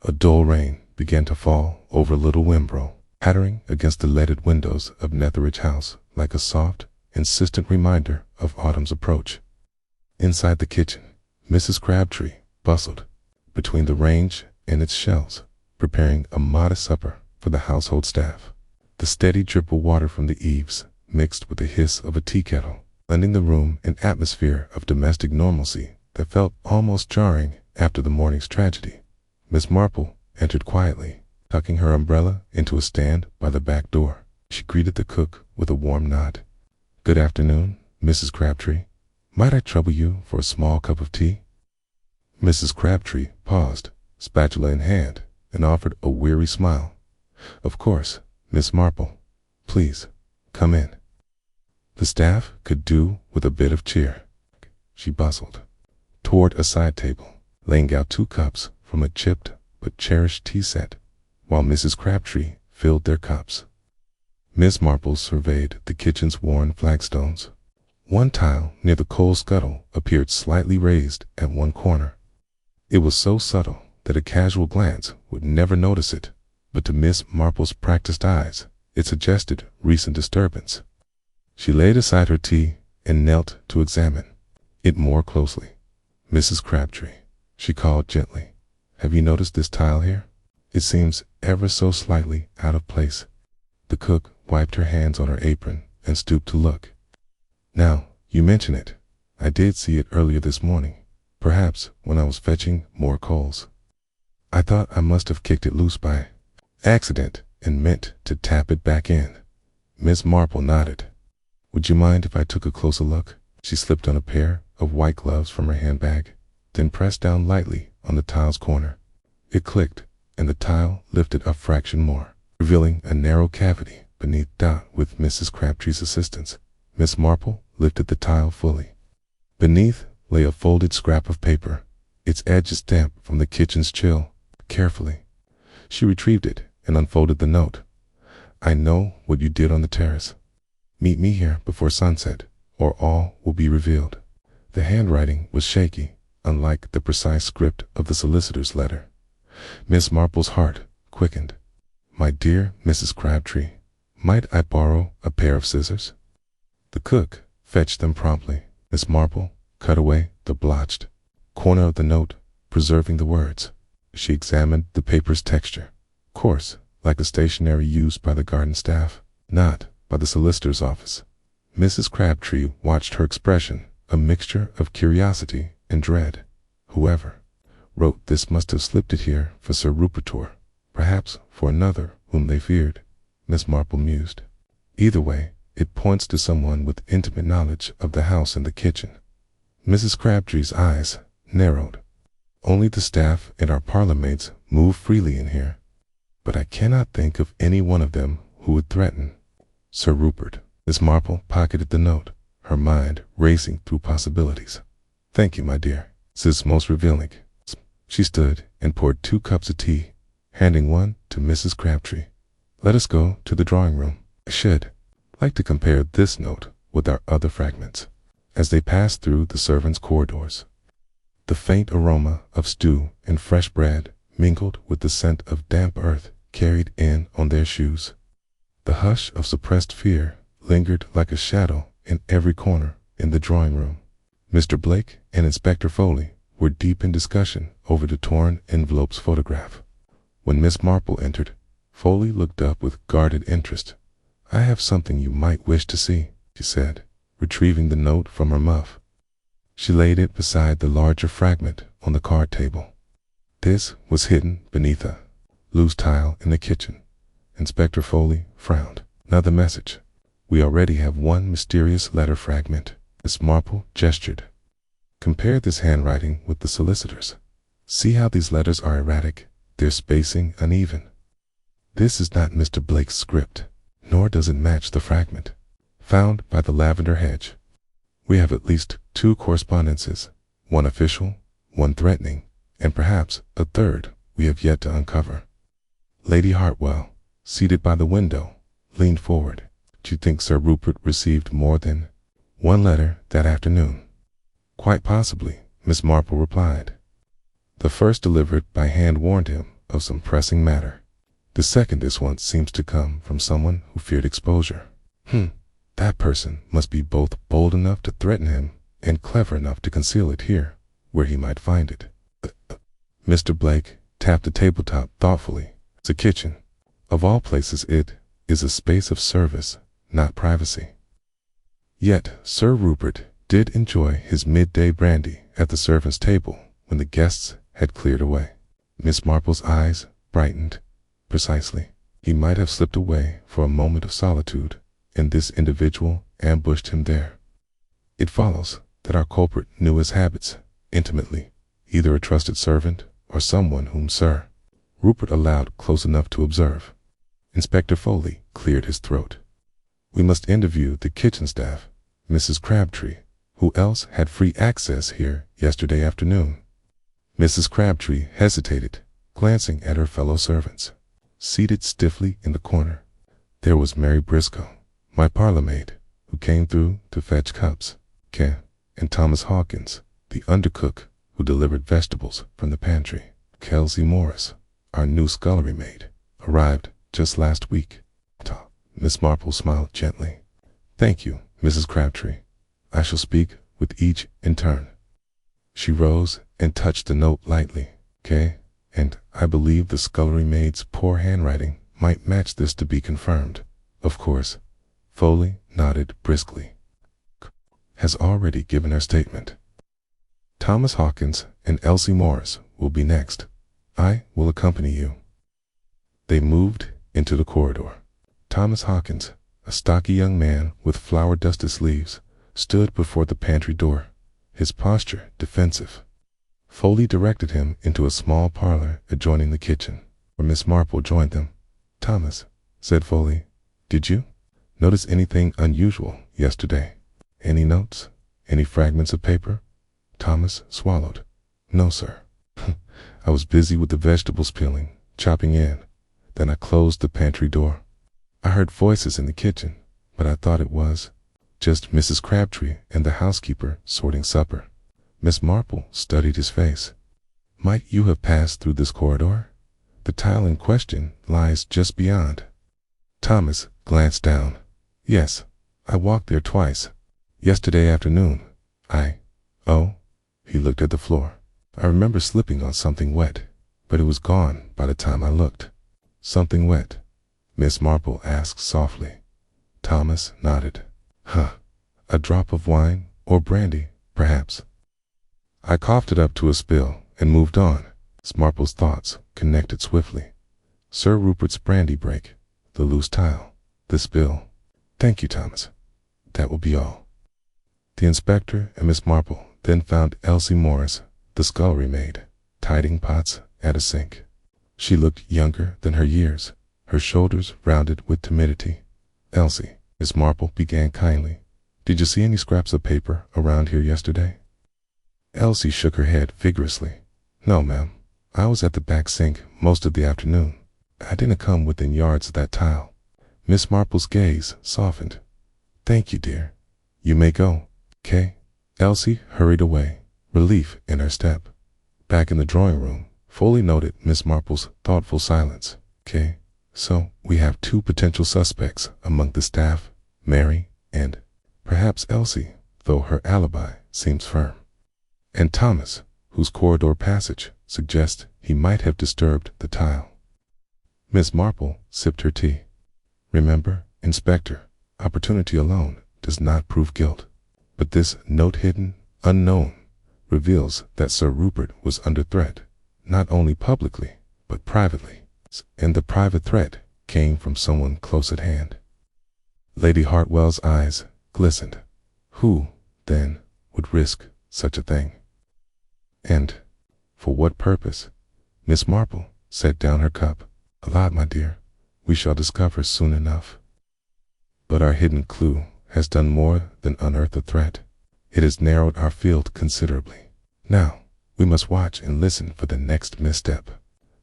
a dull rain began to fall over Little Wimbrow, pattering against the leaded windows of Netheridge House like a soft, insistent reminder of autumn's approach. Inside the kitchen, Mrs. Crabtree bustled between the range and its shelves, preparing a modest supper for the household staff. The steady drip of water from the eaves mixed with the hiss of a tea kettle, lending the room an atmosphere of domestic normalcy that felt almost jarring after the morning's tragedy. Miss Marple entered quietly, tucking her umbrella into a stand by the back door. She greeted the cook with a warm nod. "Good afternoon, Mrs. Crabtree. Might I trouble you for a small cup of tea?" Mrs. Crabtree paused, spatula in hand, and offered a weary smile. "Of course, Miss Marple. Please, come in." The staff could do with a bit of cheer. She bustled toward a side table, laying out 2 cups from a chipped but cherished tea set, while Mrs. Crabtree filled their cups. Miss Marple surveyed the kitchen's worn flagstones. One tile near the coal scuttle appeared slightly raised at one corner. It was so subtle that a casual glance would never notice it, but to Miss Marple's practiced eyes it suggested recent disturbance. She laid aside her tea and knelt to examine it more closely. "Mrs. Crabtree," she called gently, "have you noticed this tile here? It seems ever so slightly out of place." The cook wiped her hands on her apron and stooped to look. "Now you mention it, I did see it earlier this morning, perhaps when I was fetching more coals. I thought I must have kicked it loose by accident and meant to tap it back in." Miss Marple nodded. "Would you mind if I took a closer look?" She slipped on a pair of white gloves from her handbag, then pressed down lightly on the tile's corner. It clicked, and the tile lifted a fraction more, revealing a narrow cavity beneath. With Mrs. Crabtree's assistance, Miss Marple lifted the tile fully. Beneath lay a folded scrap of paper, its edges damp from the kitchen's chill. Carefully, she retrieved it and unfolded the note. "I know what you did on the terrace. Meet me here before sunset, or all will be revealed." The handwriting was shaky, unlike the precise script of the solicitor's letter. Miss Marple's heart quickened. "My dear Mrs. Crabtree, might I borrow a pair of scissors?" The cook fetched them promptly. Miss Marple cut away the blotched corner of the note, preserving the words. She examined the paper's texture. Coarse, like the stationery used by the garden staff, not by the solicitor's office. Mrs. Crabtree watched her expression, a mixture of curiosity and dread. "Whoever wrote this must have slipped it here for Sir Rupert, or perhaps for another whom they feared," Miss Marple mused. "Either way, it points to someone with intimate knowledge of the house and the kitchen." Mrs. Crabtree's eyes narrowed. "Only the staff and our parlor maids move freely in here, but I cannot think of any one of them who would threaten Sir Rupert." Miss Marple pocketed the note, her mind racing through possibilities. "Thank you, my dear. This is most revealing." She stood and poured 2 cups of tea, handing one to Mrs. Crabtree. "Let us go to the drawing room. I should like to compare this note with our other fragments." As they passed through the servants' corridors, the faint aroma of stew and fresh bread mingled with the scent of damp earth carried in on their shoes. The hush of suppressed fear lingered like a shadow in every corner in the drawing room. Mr. Blake and Inspector Foley were deep in discussion over the torn envelope's photograph. When Miss Marple entered, Foley looked up with guarded interest. "I have something you might wish to see," she said, retrieving the note from her muff. She laid it beside the larger fragment on the card table. This was hidden beneath a loose tile in the kitchen. Inspector Foley frowned. "Another message. We already have one mysterious letter fragment." Miss Marple gestured. "Compare this handwriting with the solicitor's." See how these letters are erratic, their spacing uneven. This is not Mr. Blake's script, nor does it match the fragment found by the lavender hedge. We have at least 2 correspondences, one official, one threatening, and perhaps a third we have yet to uncover. Lady Hartwell, seated by the window, leaned forward. Do you think Sir Rupert received more than one letter that afternoon? Quite possibly, Miss Marple replied. The first delivered by hand warned him of some pressing matter. The second this once seems to come from someone who feared exposure. That person must be both bold enough to threaten him and clever enough to conceal it here, where he might find it. Mr. Blake tapped the tabletop thoughtfully. It's a kitchen. Of all places, it is a space of service, not privacy. Yet Sir Rupert did enjoy his midday brandy at the servants' table when the guests had cleared away. Miss Marple's eyes brightened. Precisely. He might have slipped away for a moment of solitude, and this individual ambushed him there. It follows that our culprit knew his habits intimately, either a trusted servant or someone whom Sir Rupert allowed close enough to observe. Inspector Foley cleared his throat. We must interview the kitchen staff, Mrs. Crabtree. Who else had free access here yesterday afternoon? Mrs. Crabtree hesitated, glancing at her fellow servants. Seated stiffly in the corner, there was Mary Briscoe, my parlor maid, who came through to fetch cups, and Thomas Hawkins, the undercook who delivered vegetables from the pantry. Kelsey Morris, our new scullery maid, arrived just last week. Miss Marple smiled gently. Thank you, Mrs. Crabtree. I shall speak with each in turn. She rose and touched the note lightly. And I believe the scullery maid's poor handwriting might match this to be confirmed. Of course. Foley nodded briskly. Has already given her statement. Thomas Hawkins and Elsie Morris will be next. I will accompany you. They moved into the corridor. Thomas Hawkins, a stocky young man with flour-dusted sleeves, stood before the pantry door, his posture defensive. Foley directed him into a small parlor adjoining the kitchen, where Miss Marple joined them. Thomas, said Foley, did you notice anything unusual yesterday? Any notes? Any fragments of paper? Thomas swallowed. No, sir. I was busy with the vegetables peeling, chopping in. Then I closed the pantry door. I heard voices in the kitchen, but I thought it was just Mrs. Crabtree and the housekeeper sorting supper. Miss Marple studied his face. Might you have passed through this corridor? The tile in question lies just beyond. Thomas glanced down. Yes, I walked there twice. Yesterday afternoon. He looked at the floor. I remember slipping on something wet, but it was gone by the time I looked. Something wet? Miss Marple asked softly. Thomas nodded. A drop of wine or brandy, perhaps. I coughed it up to a spill and moved on. Miss Marple's thoughts connected swiftly. Sir Rupert's brandy break, the loose tile, the spill. Thank you, Thomas. That will be all. The inspector and Miss Marple then found Elsie Morris, the scullery maid, tidying pots at a sink. She looked younger than her years, her shoulders rounded with timidity. Elsie, Miss Marple began kindly, did you see any scraps of paper around here yesterday? Elsie shook her head vigorously. No, ma'am. I was at the back sink most of the afternoon. I didn't come within yards of that tile. Miss Marple's gaze softened. Thank you, dear. You may go. Elsie hurried away, relief in her step. Back in the drawing room, Foley noted Miss Marple's thoughtful silence. So we have 2 potential suspects among the staff, Mary and perhaps Elsie, though her alibi seems firm. And Thomas, whose corridor passage suggests he might have disturbed the tile. Miss Marple sipped her tea. Remember, Inspector, opportunity alone does not prove guilt. But this note hidden, unknown, reveals that Sir Rupert was under threat, not only publicly, but privately. And the private threat came from someone close at hand. Lady Hartwell's eyes glistened. Who, then, would risk such a thing? And For what purpose? Miss Marple set down her cup. A lot, my dear. We shall discover soon enough. But our hidden clue has done more than unearth a threat. It has narrowed our field considerably. Now, we must watch and listen for the next misstep,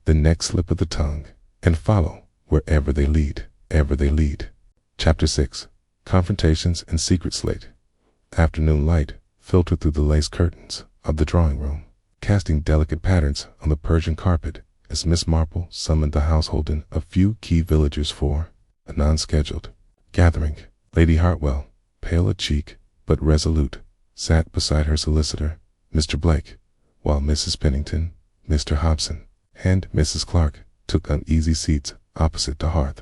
the next slip of the tongue, and follow wherever they lead, ever they lead. Chapter 6. Confrontations and Secret Slate. Afternoon light filtered through the lace curtains of the drawing room, casting delicate patterns on the Persian carpet as Miss Marple summoned the household in a few key villagers for a non-scheduled gathering. Lady Hartwell, pale of cheek but resolute, sat beside her solicitor, Mr. Blake, while Mrs. Pennington, Mr. Hobson, and Mrs. Clark took uneasy seats opposite the hearth.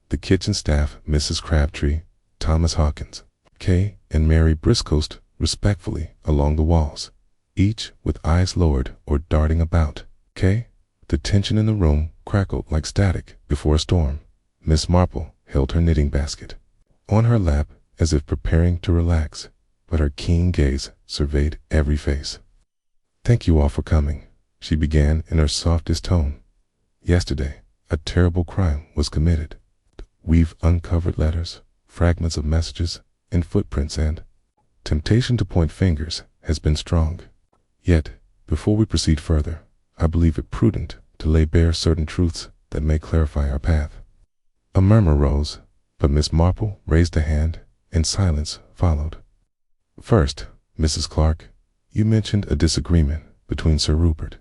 The kitchen staff, Mrs. Crabtree, Thomas Hawkins, Kay, and Mary Briscoe, respectfully along the walls, each with eyes lowered or darting about. Kay, the tension in the room crackled like static before a storm. Miss Marple held her knitting basket on her lap as if preparing to relax, but her keen gaze surveyed every face. "Thank you all for coming," she began in her softest tone. "Yesterday, a terrible crime was committed. We've uncovered letters, fragments of messages, and footprints, and temptation to point fingers has been strong. Yet, before we proceed further, I believe it prudent to lay bare certain truths that may clarify our path." A murmur rose, but Miss Marple raised a hand, and silence followed. "First, Mrs. Clark, you mentioned a disagreement between Sir Rupert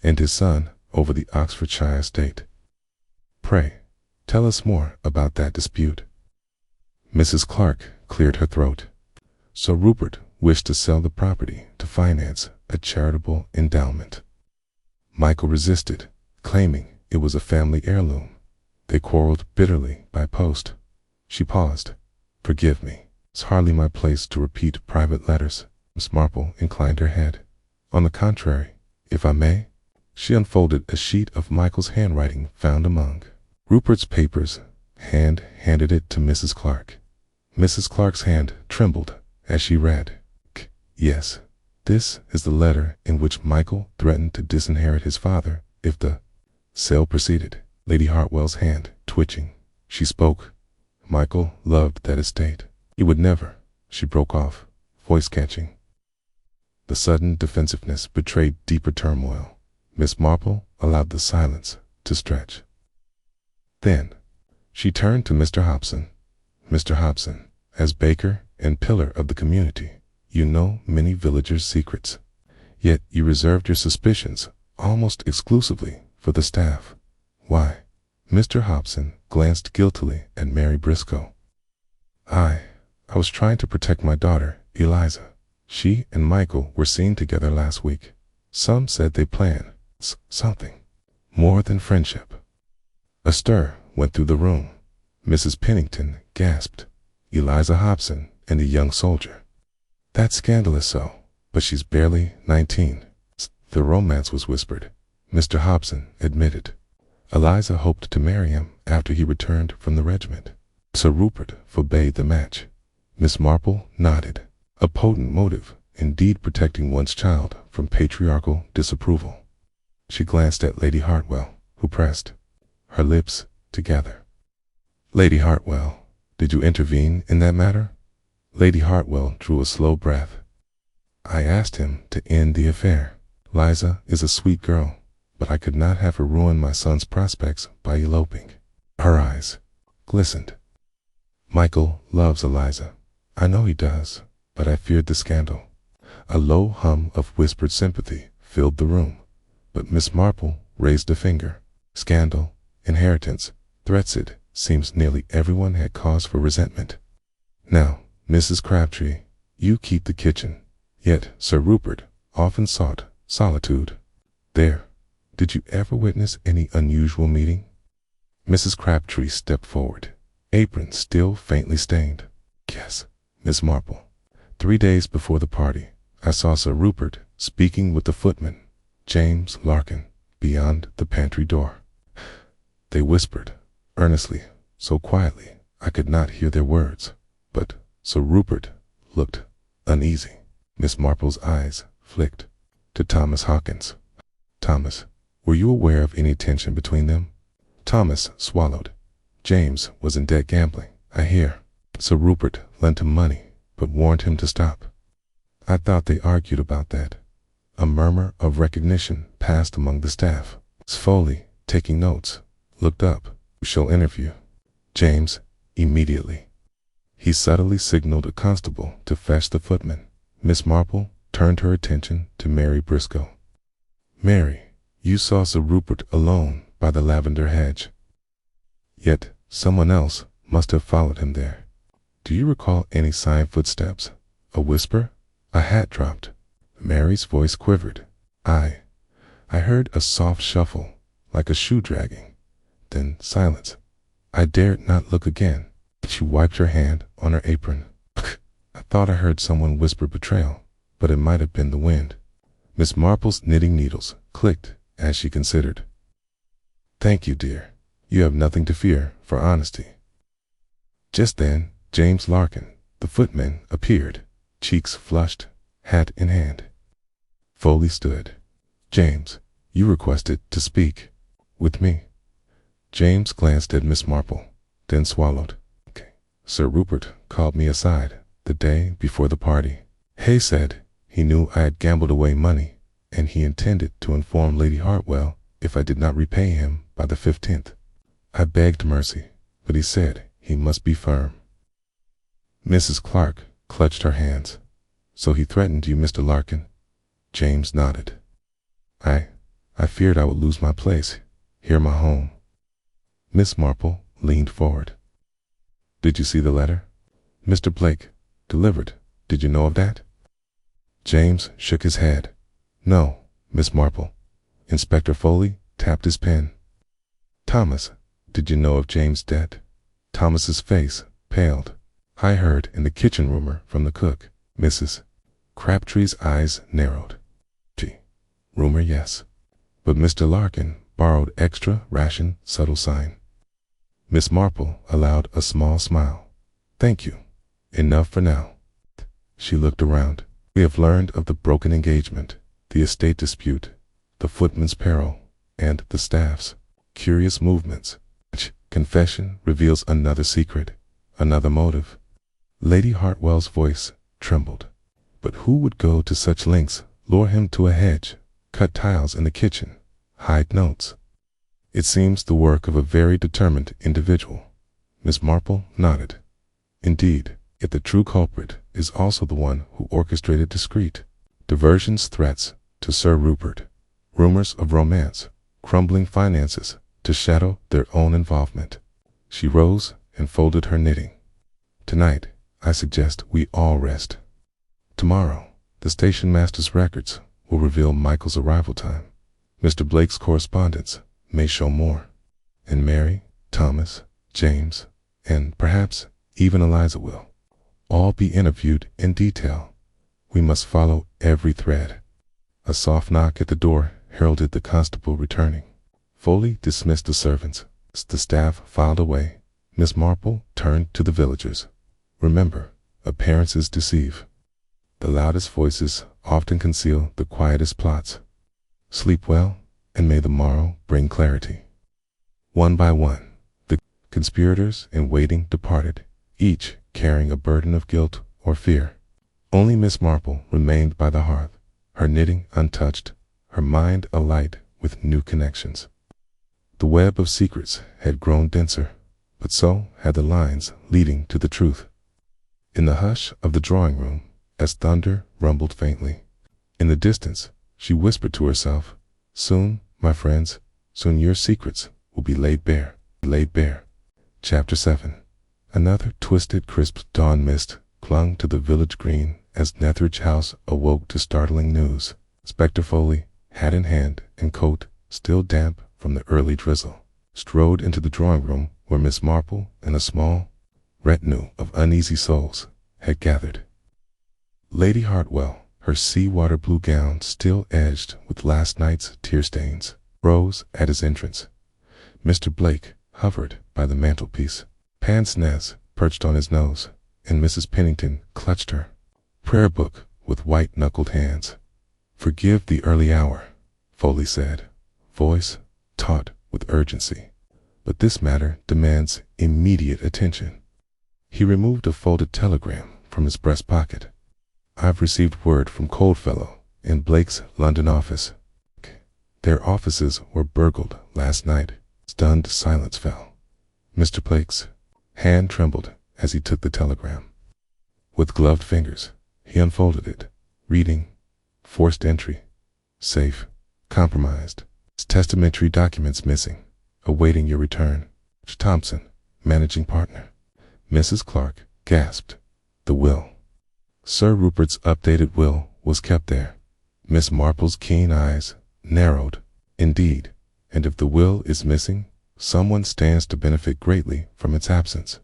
and his son over the Oxfordshire estate. Pray, tell us more about that dispute." Mrs. Clark cleared her throat. "Sir Rupert wished to sell the property to finance a charitable endowment. Michael resisted, claiming it was a family heirloom. They quarreled bitterly by post." She paused. "Forgive me. It's hardly my place to repeat private letters." Miss Marple inclined her head. "On the contrary, if I may." She unfolded a sheet of Michael's handwriting found among Rupert's papers, and handed it to Mrs. Clark. Mrs. Clark's hand trembled as she read. "Yes, this is the letter in which Michael threatened to disinherit his father if the sale proceeded." Lady Hartwell's hand twitching, she spoke. "Michael loved that estate. He would never—" She broke off, voice catching. The sudden defensiveness betrayed deeper turmoil. Miss Marple allowed the silence to stretch. Then she turned to Mr. Hobson. "Mr. Hobson, as baker and pillar of the community, you know many villagers' secrets. Yet you reserved your suspicions almost exclusively for the staff. Why?" Mr. Hobson glanced guiltily at Mary Briscoe. I was trying to protect my daughter, Eliza. She and Michael were seen together last week. Some said they planned something more than friendship." A stir went through the room. Mrs. Pennington gasped. "Eliza Hobson and the young soldier. That's scandalous so, but she's barely 19. The romance was whispered," Mr. Hobson admitted. "Eliza hoped to marry him after he returned from the regiment. Sir Rupert forbade the match." Miss Marple nodded. A potent motive, indeed, protecting one's child from patriarchal disapproval. She glanced at Lady Hartwell, who pressed her lips together. "Lady Hartwell, did you intervene in that matter?" Lady Hartwell drew a slow breath. "I asked him to end the affair. Liza is a sweet girl, but I could not have her ruin my son's prospects by eloping." Her eyes glistened. "Michael loves Eliza. I know he does, but I feared the scandal." A low hum of whispered sympathy filled the room, but Miss Marple raised a finger. "Scandal, inheritance, threats, it seems nearly everyone had cause for resentment. Now, Mrs. Crabtree, you keep the kitchen. Yet Sir Rupert often sought solitude. There, did you ever witness any unusual meeting?" Mrs. Crabtree stepped forward, apron still faintly stained. "Yes, Miss Marple. 3 days before the party, I saw Sir Rupert speaking with the footman, James Larkin, beyond the pantry door. They whispered earnestly, so quietly I could not hear their words, but Sir Rupert looked uneasy." Miss Marple's eyes flicked to Thomas Hawkins. Thomas, were you aware of any tension between them? Thomas swallowed. James was in debt gambling, I hear. Sir Rupert lent him money, but warned him to stop. I thought they argued about that. A murmur of recognition passed among the staff. Foley, taking notes, looked up. We shall interview James immediately. He subtly signaled a constable to fetch the footman. Miss Marple turned her attention to Mary Briscoe. Mary, you saw Sir Rupert alone by the lavender hedge. Yet someone else must have followed him there. Do you recall any sign footsteps? A whisper? A hat dropped? Mary's voice quivered. I heard a soft shuffle, like a shoe dragging. Then silence. I dared not look again. She wiped her hand on her apron. I thought I heard someone whisper betrayal, but it might have been the wind. Miss Marple's knitting needles clicked as she considered. Thank you, dear. You have nothing to fear for honesty. Just then, James Larkin, the footman, appeared, cheeks flushed, hat in hand. Foley stood. James, you requested to speak with me. James glanced at Miss Marple, then swallowed. Sir Rupert called me aside the day before the party. Hay said he knew I had gambled away money, and he intended to inform Lady Hartwell if I did not repay him by the 15th. I begged mercy, but he said he must be firm. Mrs. Clark clutched her hands. So he threatened you, Mr. Larkin? James nodded. I feared I would lose my place, here my home. Miss Marple leaned forward. Did you see the letter? Mr. Blake delivered. Did you know of that? James shook his head. No, Miss Marple. Inspector Foley tapped his pen. Thomas, did you know of James' debt? Thomas's face paled. I heard in the kitchen rumor from the cook. Mrs. Crabtree's eyes narrowed. Gee, rumor, yes. But Mr. Larkin borrowed extra ration subtle sign. Miss Marple allowed a small smile. Thank you. Enough for now. She looked around. We have learned of the broken engagement, the estate dispute, the footman's peril, and the staff's curious movements. Confession reveals another secret, another motive. Lady Hartwell's voice trembled. But who would go to such lengths, lure him to a hedge, cut tiles in the kitchen, hide notes? It seems the work of a very determined individual. Miss Marple nodded. Indeed, if the true culprit is also the one who orchestrated discreet diversions, threats to Sir Rupert, rumors of romance, crumbling finances to shadow their own involvement. She rose and folded her knitting. Tonight, I suggest we all rest. Tomorrow, the station master's records will reveal Michael's arrival time. Mr. Blake's correspondence may show more. And Mary, Thomas, James, and perhaps even Eliza will all be interviewed in detail. We must follow every thread. A soft knock at the door heralded the constable returning. Foley dismissed the servants. The staff filed away. Miss Marple turned to the villagers. Remember, appearances deceive. The loudest voices often conceal the quietest plots. Sleep well, and may the morrow bring clarity. One by one, the conspirators in waiting departed, each carrying a burden of guilt or fear. Only Miss Marple remained by the hearth, her knitting untouched, her mind alight with new connections. The web of secrets had grown denser, but so had the lines leading to the truth. In the hush of the drawing room, as thunder rumbled faintly, in the distance, she whispered to herself, soon, my friends, soon your secrets will be laid bare, laid bare. Chapter 7. Another twisted, crisp dawn mist clung to the village green as Netheridge House awoke to startling news. Inspector Foley, hat in hand and coat still damp from the early drizzle, strode into the drawing room where Miss Marple and a small retinue of uneasy souls had gathered. Lady Hartwell, her sea-water blue gown still edged with last night's tear stains, rose at his entrance. Mr. Blake hovered by the mantelpiece. Pince Nez perched on his nose, and Mrs. Pennington clutched her prayer book with white-knuckled hands. Forgive the early hour, Foley said, voice taut with urgency. But this matter demands immediate attention. He removed a folded telegram from his breast pocket. I've received word from Coldfellow in Blake's London office. Their offices were burgled last night. Stunned silence fell. Mr. Blake's hand trembled as he took the telegram. With gloved fingers, he unfolded it, reading, forced entry, safe, compromised, testamentary documents missing, awaiting your return. Thompson, managing partner. Mrs. Clark gasped. The will. Sir Rupert's updated will was kept there. Miss Marple's keen eyes narrowed. Indeed, and if the will is missing, someone stands to benefit greatly from its absence.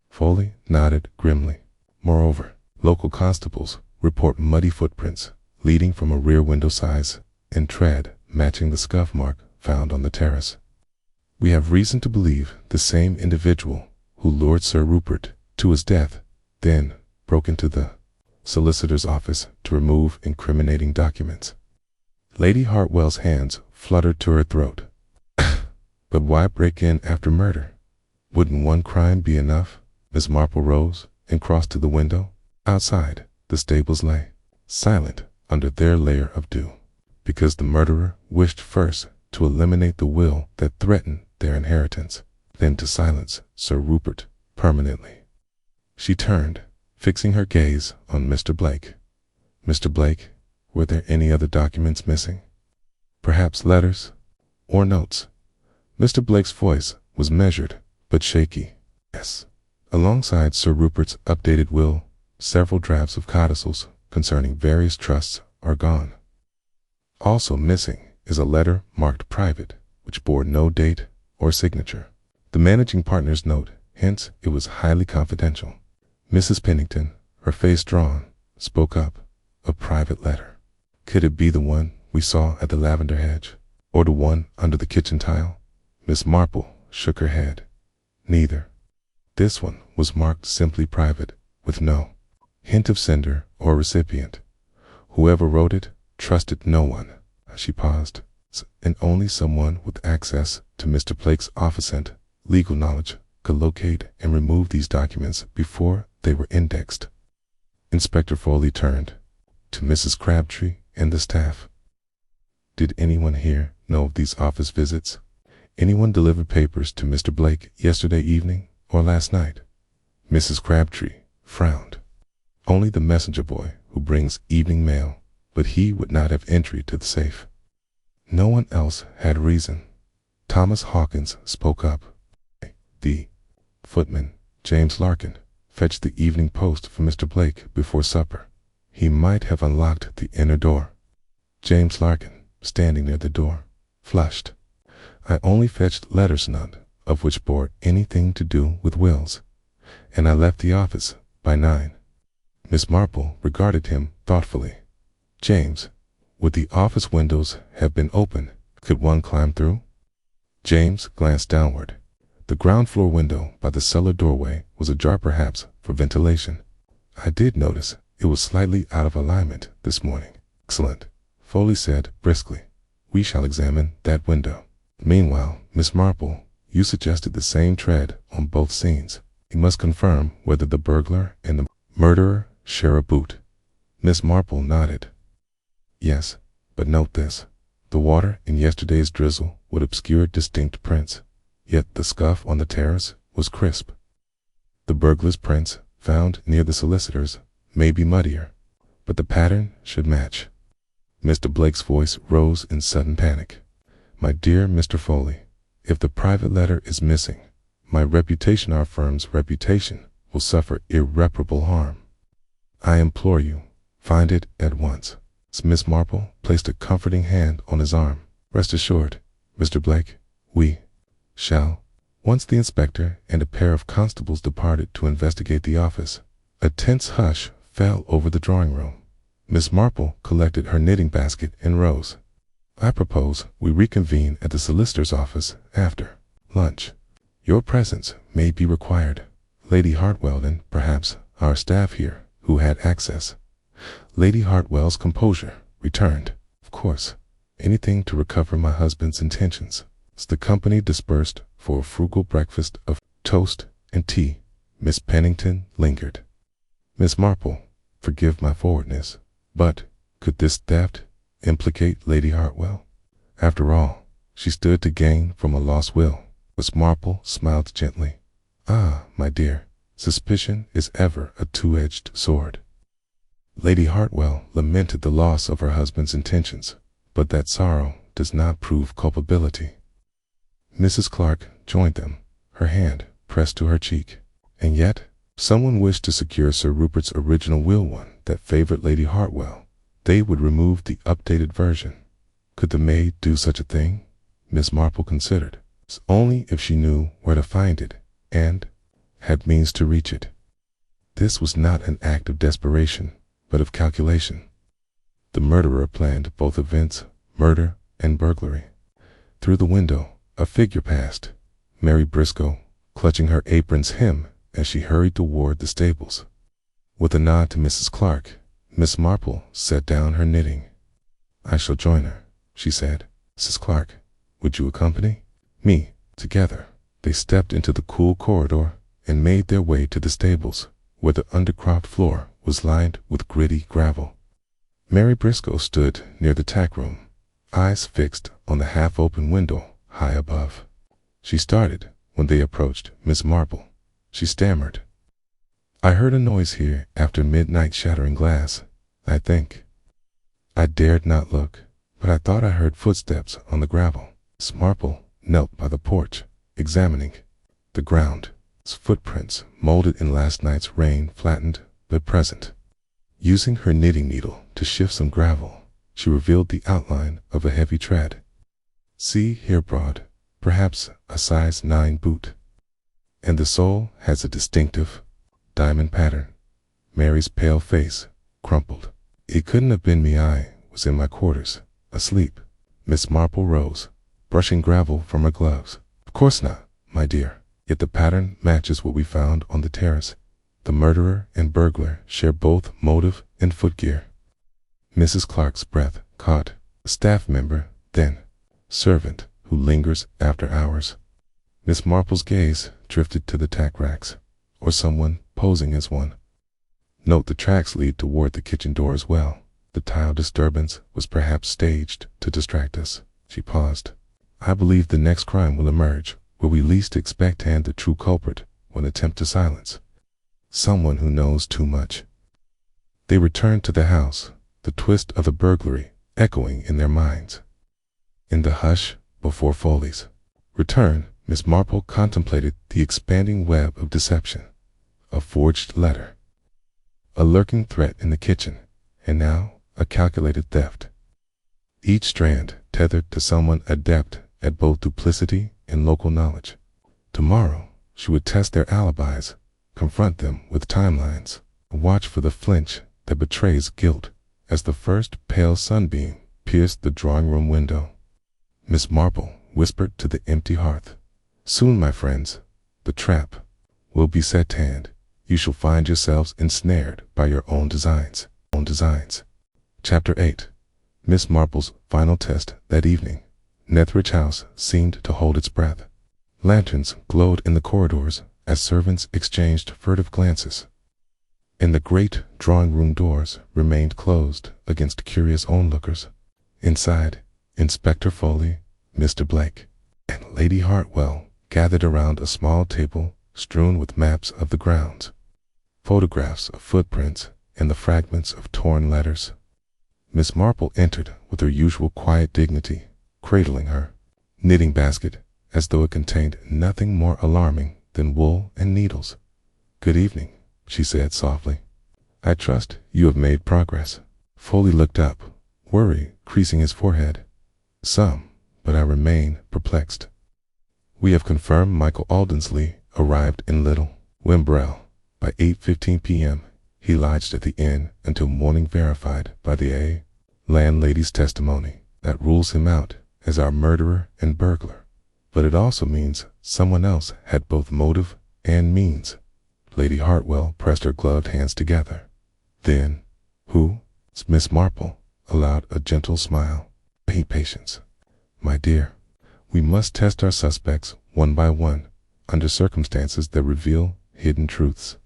Foley nodded grimly. Moreover, local constables report muddy footprints leading from a rear window size and tread matching the scuff mark found on the terrace. We have reason to believe the same individual who lured Sir Rupert to his death then broke into the solicitor's office to remove incriminating documents. Lady Hartwell's hands fluttered to her throat. But why break in after murder? Wouldn't one crime be enough? Miss Marple rose and crossed to the window. Outside, the stables lay, silent under their layer of dew, because the murderer wished first to eliminate the will that threatened their inheritance, then to silence Sir Rupert permanently. She turned, fixing her gaze on Mr. Blake. Mr. Blake, were there any other documents missing? Perhaps letters or notes? Mr. Blake's voice was measured but shaky. Yes. Alongside Sir Rupert's updated will, several drafts of codicils concerning various trusts are gone. Also missing is a letter marked private, which bore no date or signature. The managing partner's note hints it was highly confidential. Mrs. Pennington, her face drawn, spoke up. A private letter. Could it be the one we saw at the lavender hedge, or the one under the kitchen tile? Miss Marple shook her head. Neither. This one was marked simply private, with no hint of sender or recipient. Whoever wrote it trusted no one. She paused, and only someone with access to Mr. Blake's office and legal knowledge could locate and remove these documents before they were indexed. Inspector Foley turned to Mrs. Crabtree and the staff. Did anyone here know of these office visits? Anyone deliver papers to Mr. Blake yesterday evening or last night? Mrs. Crabtree frowned. Only the messenger boy who brings evening mail, but he would not have entry to the safe. No one else had reason. Thomas Hawkins spoke up. The footman, James Larkin, fetched the evening post for Mr. Blake before supper. He might have unlocked the inner door. James Larkin, standing near the door, flushed. I only fetched letters, none of which bore anything to do with wills, and I left the office by 9. Miss Marple regarded him thoughtfully. James, would the office windows have been open? Could one climb through? James glanced downward. The ground floor window by the cellar doorway was ajar, perhaps for ventilation. I did notice it was slightly out of alignment this morning. Excellent, Foley said briskly. We shall examine that window. Meanwhile, Miss Marple, you suggested the same tread on both scenes. You must confirm whether the burglar and the murderer share a boot. Miss Marple nodded. Yes, but note this. The water in yesterday's drizzle would obscure distinct prints, yet the scuff on the terrace was crisp. The burglar's prints, found near the solicitor's, may be muddier, but the pattern should match. Mr. Blake's voice rose in sudden panic. My dear Mr. Foley, if the private letter is missing, my reputation, our firm's reputation, will suffer irreparable harm. I implore you, find it at once. Miss Marple placed a comforting hand on his arm. Rest assured, Mr. Blake, we shall. Once the inspector and a pair of constables departed to investigate the office, a tense hush fell over the drawing room. Miss Marple collected her knitting basket and rose. I propose we reconvene at the solicitor's office after lunch. Your presence may be required. Lady Hartwell and perhaps our staff here who had access. Lady Hartwell's composure returned. Of course, Anything to recover my husband's intentions. As the company dispersed for a frugal breakfast of toast and tea, Miss Pennington lingered. Miss Marple, forgive my forwardness, but could this theft implicate Lady Hartwell? After all, she stood to gain from a lost will. Miss Marple smiled gently. Ah, my dear, suspicion is ever a two-edged sword. Lady Hartwell lamented the loss of her husband's intentions, but that sorrow does not prove culpability. Mrs. Clark joined them, her hand pressed to her cheek. And yet, someone wished to secure Sir Rupert's original will, one that favored Lady Hartwell. They would remove the updated version. Could the maid do such a thing? Miss Marple considered. Only if she knew where to find it and had means to reach it. This was not an act of desperation, but of calculation. The murderer planned both events, murder and burglary. Through the window, a figure passed, Mary Briscoe, clutching her apron's hem as she hurried toward the stables. With a nod to Mrs. Clark, Miss Marple set down her knitting. I shall join her, she said. Mrs. Clark, would you accompany me? Together, they stepped into the cool corridor and made their way to the stables, where the undercroft floor was lined with gritty gravel. Mary Briscoe stood near the tack room, eyes fixed on the half-open window high above. She started when they approached Miss Marple. She stammered. I heard a noise here after midnight, shattering glass, I think. I dared not look, but I thought I heard footsteps on the gravel. Miss Marple knelt by the porch, examining the ground. Its footprints, molded in last night's rain, flattened but present. Using her knitting needle to shift some gravel, she revealed the outline of a heavy tread. See here, broad, perhaps a size 9 boot. And the sole has a distinctive diamond pattern. Mary's pale face crumpled. It couldn't have been me. I was in my quarters, asleep. Miss Marple rose, brushing gravel from her gloves. Of course not, my dear. Yet the pattern matches what we found on the terrace. The murderer and burglar share both motive and footgear. Mrs. Clark's breath caught. A staff member, then, servant who lingers after hours. Miss Marple's gaze drifted to the tack racks, or someone posing as one. Note the tracks lead toward the kitchen door as well. The tile disturbance was perhaps staged to distract us. She paused. I believe the next crime will emerge where we least expect, and the true culprit will attempt to silence someone who knows too much. They returned to the house, the twist of the burglary echoing in their minds. In the hush before Foley's return, Miss Marple contemplated the expanding web of deception. A forged letter, a lurking threat in the kitchen, and now a calculated theft. Each strand tethered to someone adept at both duplicity and local knowledge. Tomorrow, she would test their alibis, confront them with timelines, watch for the flinch that betrays guilt as the first pale sunbeam pierced the drawing-room window. Miss Marple whispered to the empty hearth. Soon, my friends, the trap will be set, and you shall find yourselves ensnared by your own designs. Chapter 8. Miss Marple's final test that evening. Netheridge House seemed to hold its breath. Lanterns glowed in the corridors as servants exchanged furtive glances, and the great drawing-room doors remained closed against curious onlookers. Inside, Inspector Foley, Mr. Blake, and Lady Hartwell gathered around a small table strewn with maps of the grounds, photographs of footprints, and the fragments of torn letters. Miss Marple entered with her usual quiet dignity, cradling her knitting basket as though it contained nothing more alarming than wool and needles. Good evening, she said softly. I trust you have made progress. Foley looked up, worry creasing his forehead. Some, but I remain perplexed. We have confirmed Michael Aldensley arrived in Little Wimbrell by 8:15 p.m. He lodged at the inn until morning, verified by the landlady's testimony. That rules him out as our murderer and burglar. But it also means someone else had both motive and means. Lady Hartwell pressed her gloved hands together. Then, who? Miss Marple allowed a gentle smile. Hey, patience. My dear, we must test our suspects one by one under circumstances that reveal hidden truths.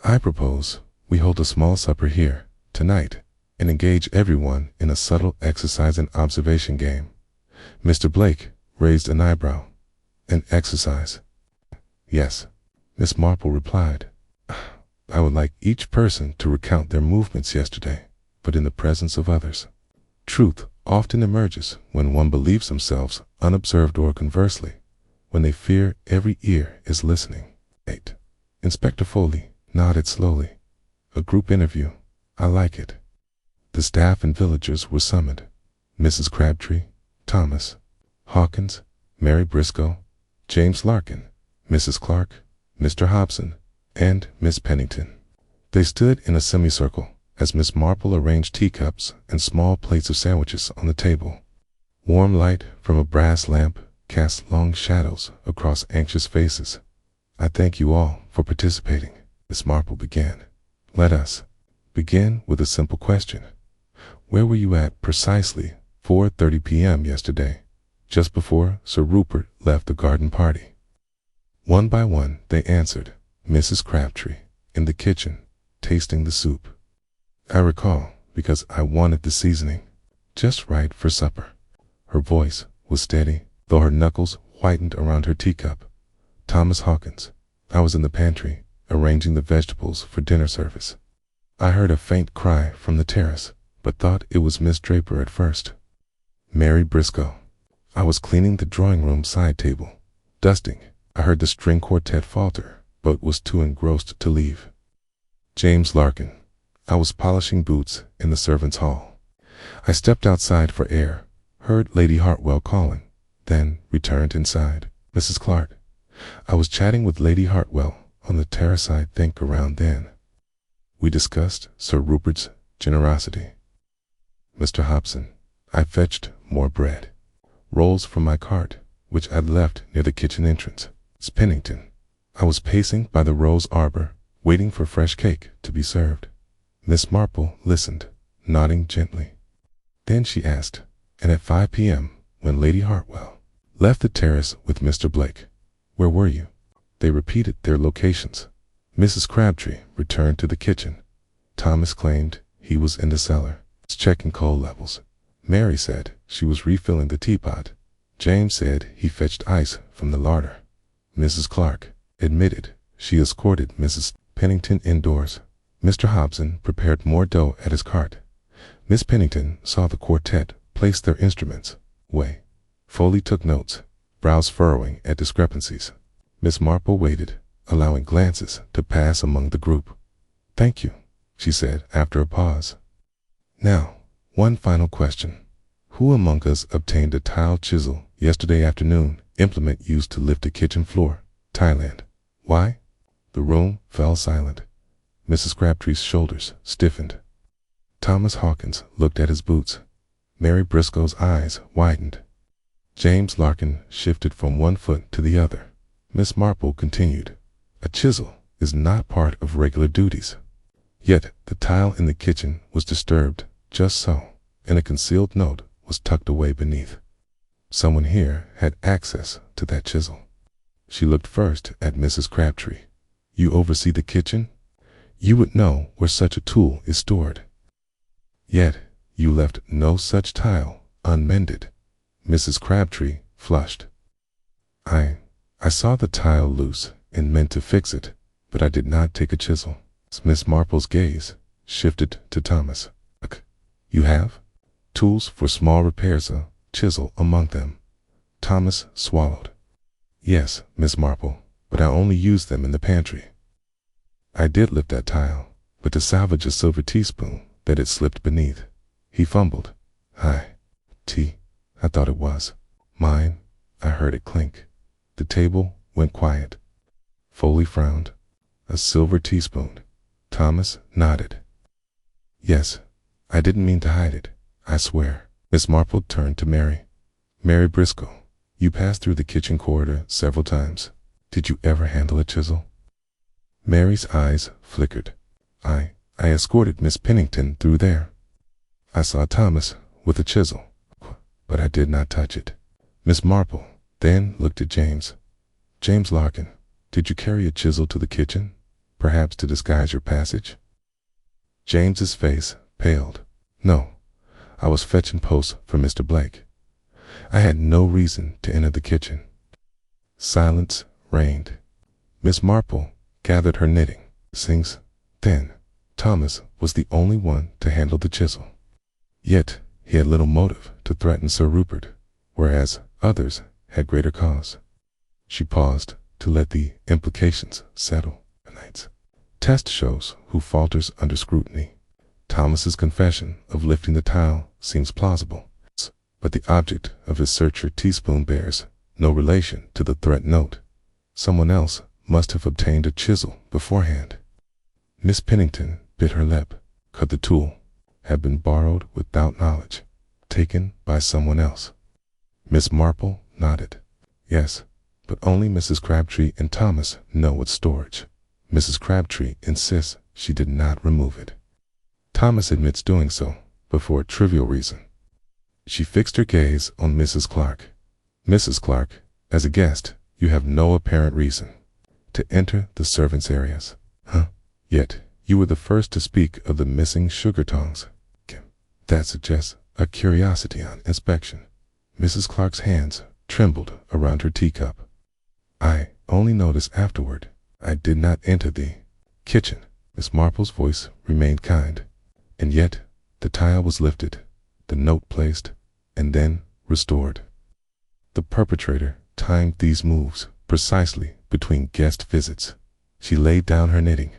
I propose we hold a small supper here tonight and engage everyone in a subtle exercise and observation game. Mr. Blake raised an eyebrow. An exercise? Yes, Miss Marple replied. I would like each person to recount their movements yesterday, but in the presence of others. Truth often emerges when one believes themselves unobserved, or conversely, when they fear every ear is listening. 8. Inspector Foley nodded slowly. A group interview. I like it. The staff and villagers were summoned. Mrs. Crabtree, Thomas, Hawkins, Mary Briscoe, James Larkin, Mrs. Clark, Mr. Hobson, and Miss Pennington. They stood in a semicircle as Miss Marple arranged teacups and small plates of sandwiches on the table. Warm light from a brass lamp cast long shadows across anxious faces. I thank you all for participating, Miss Marple began. Let us begin with a simple question. Where were you at precisely 4:30 p.m. yesterday, just before Sir Rupert left the garden party? One by one they answered. Mrs. Crabtree, in the kitchen, tasting the soup. I recall because I wanted the seasoning just right for supper. Her voice was steady, though her knuckles whitened around her teacup. Thomas Hawkins, I was in the pantry, arranging the vegetables for dinner service. I heard a faint cry from the terrace, but thought it was Miss Draper at first. Mary Briscoe, I was cleaning the drawing room side table. Dusting, I heard the string quartet falter, but was too engrossed to leave. James Larkin, I was polishing boots in the servants' hall. I stepped outside for air, heard Lady Hartwell calling, then returned inside. Mrs. Clark, I was chatting with Lady Hartwell on the terrace. I think around then. We discussed Sir Rupert's generosity. Mr. Hobson, I fetched more bread, rolls from my cart, which I'd left near the kitchen entrance. Miss Pennington, I was pacing by the rose arbor, waiting for fresh cake to be served. Miss Marple listened, nodding gently. Then she asked, and at 5 p.m., when Lady Hartwell left the terrace with Mr. Blake, where were you? They repeated their locations. Mrs. Crabtree returned to the kitchen. Thomas claimed he was in the cellar, checking coal levels. Mary said she was refilling the teapot. James said he fetched ice from the larder. Mrs. Clark admitted she escorted Mrs. Pennington indoors. Mr. Hobson prepared more dough at his cart. Miss Pennington saw the quartet place their instruments away. Foley took notes, brows furrowing at discrepancies. Miss Marple waited, allowing glances to pass among the group. Thank you, she said after a pause. Now, one final question. Who among us obtained a tile chisel yesterday afternoon, implement used to lift a kitchen floor? Thailand. Why? The room fell silent. Mrs. Crabtree's shoulders stiffened. Thomas Hawkins looked at his boots. Mary Briscoe's eyes widened. James Larkin shifted from one foot to the other. Miss Marple continued, a chisel is not part of regular duties. Yet the tile in the kitchen was disturbed just so, and a concealed note was tucked away beneath. Someone here had access to that chisel. She looked first at Mrs. Crabtree. You oversee the kitchen? You would know where such a tool is stored. Yet you left no such tile unmended. Mrs. Crabtree flushed. I saw the tile loose and meant to fix it, but I did not take a chisel. Miss Marple's gaze shifted to Thomas. You have? Tools for small repairs, a chisel among them. Thomas swallowed. Yes, Miss Marple, but I only used them in the pantry. I did lift that tile, but to salvage a silver teaspoon that had slipped beneath. He fumbled. I thought it was. Mine. I heard it clink. The table went quiet. Foley frowned. A silver teaspoon. Thomas nodded. Yes, I didn't mean to hide it, I swear. Miss Marple turned to Mary. Mary Briscoe, you passed through the kitchen corridor several times. Did you ever handle a chisel? Mary's eyes flickered. I escorted Miss Pennington through there. I saw Thomas with a chisel. but I did not touch it. Miss Marple then looked at James. James Larkin, did you carry a chisel to the kitchen, perhaps to disguise your passage? James's face paled. No, I was fetching post for Mr. Blake. I had no reason to enter the kitchen. Silence reigned. Miss Marple gathered her knitting. Since then, Thomas was the only one to handle the chisel. Yet he had little motive to threaten Sir Rupert, whereas others had greater cause. She paused to let the implications settle. Tonight's test shows who falters under scrutiny. Thomas's confession of lifting the tile seems plausible, but the object of his searcher teaspoon bears no relation to the threat note. Someone else must have obtained a chisel beforehand. Miss Pennington bit her lip. Could the tool have been borrowed without knowledge, taken by someone else? Miss Marple nodded. Yes, but only Mrs. Crabtree and Thomas know its storage. Mrs. Crabtree insists she did not remove it. Thomas admits doing so, but for a trivial reason. She fixed her gaze on Mrs. Clark. Mrs. Clark, as a guest, you have no apparent reason to enter the servants' areas. Huh? Yet, you were the first to speak of the missing sugar tongs. That suggests a curiosity on inspection. Mrs. Clark's hands trembled around her teacup. I only noticed afterward. I did not enter the kitchen. Miss Marple's voice remained kind. And yet, the tile was lifted, the note placed, and then restored. The perpetrator timed these moves precisely between guest visits. She laid down her knitting.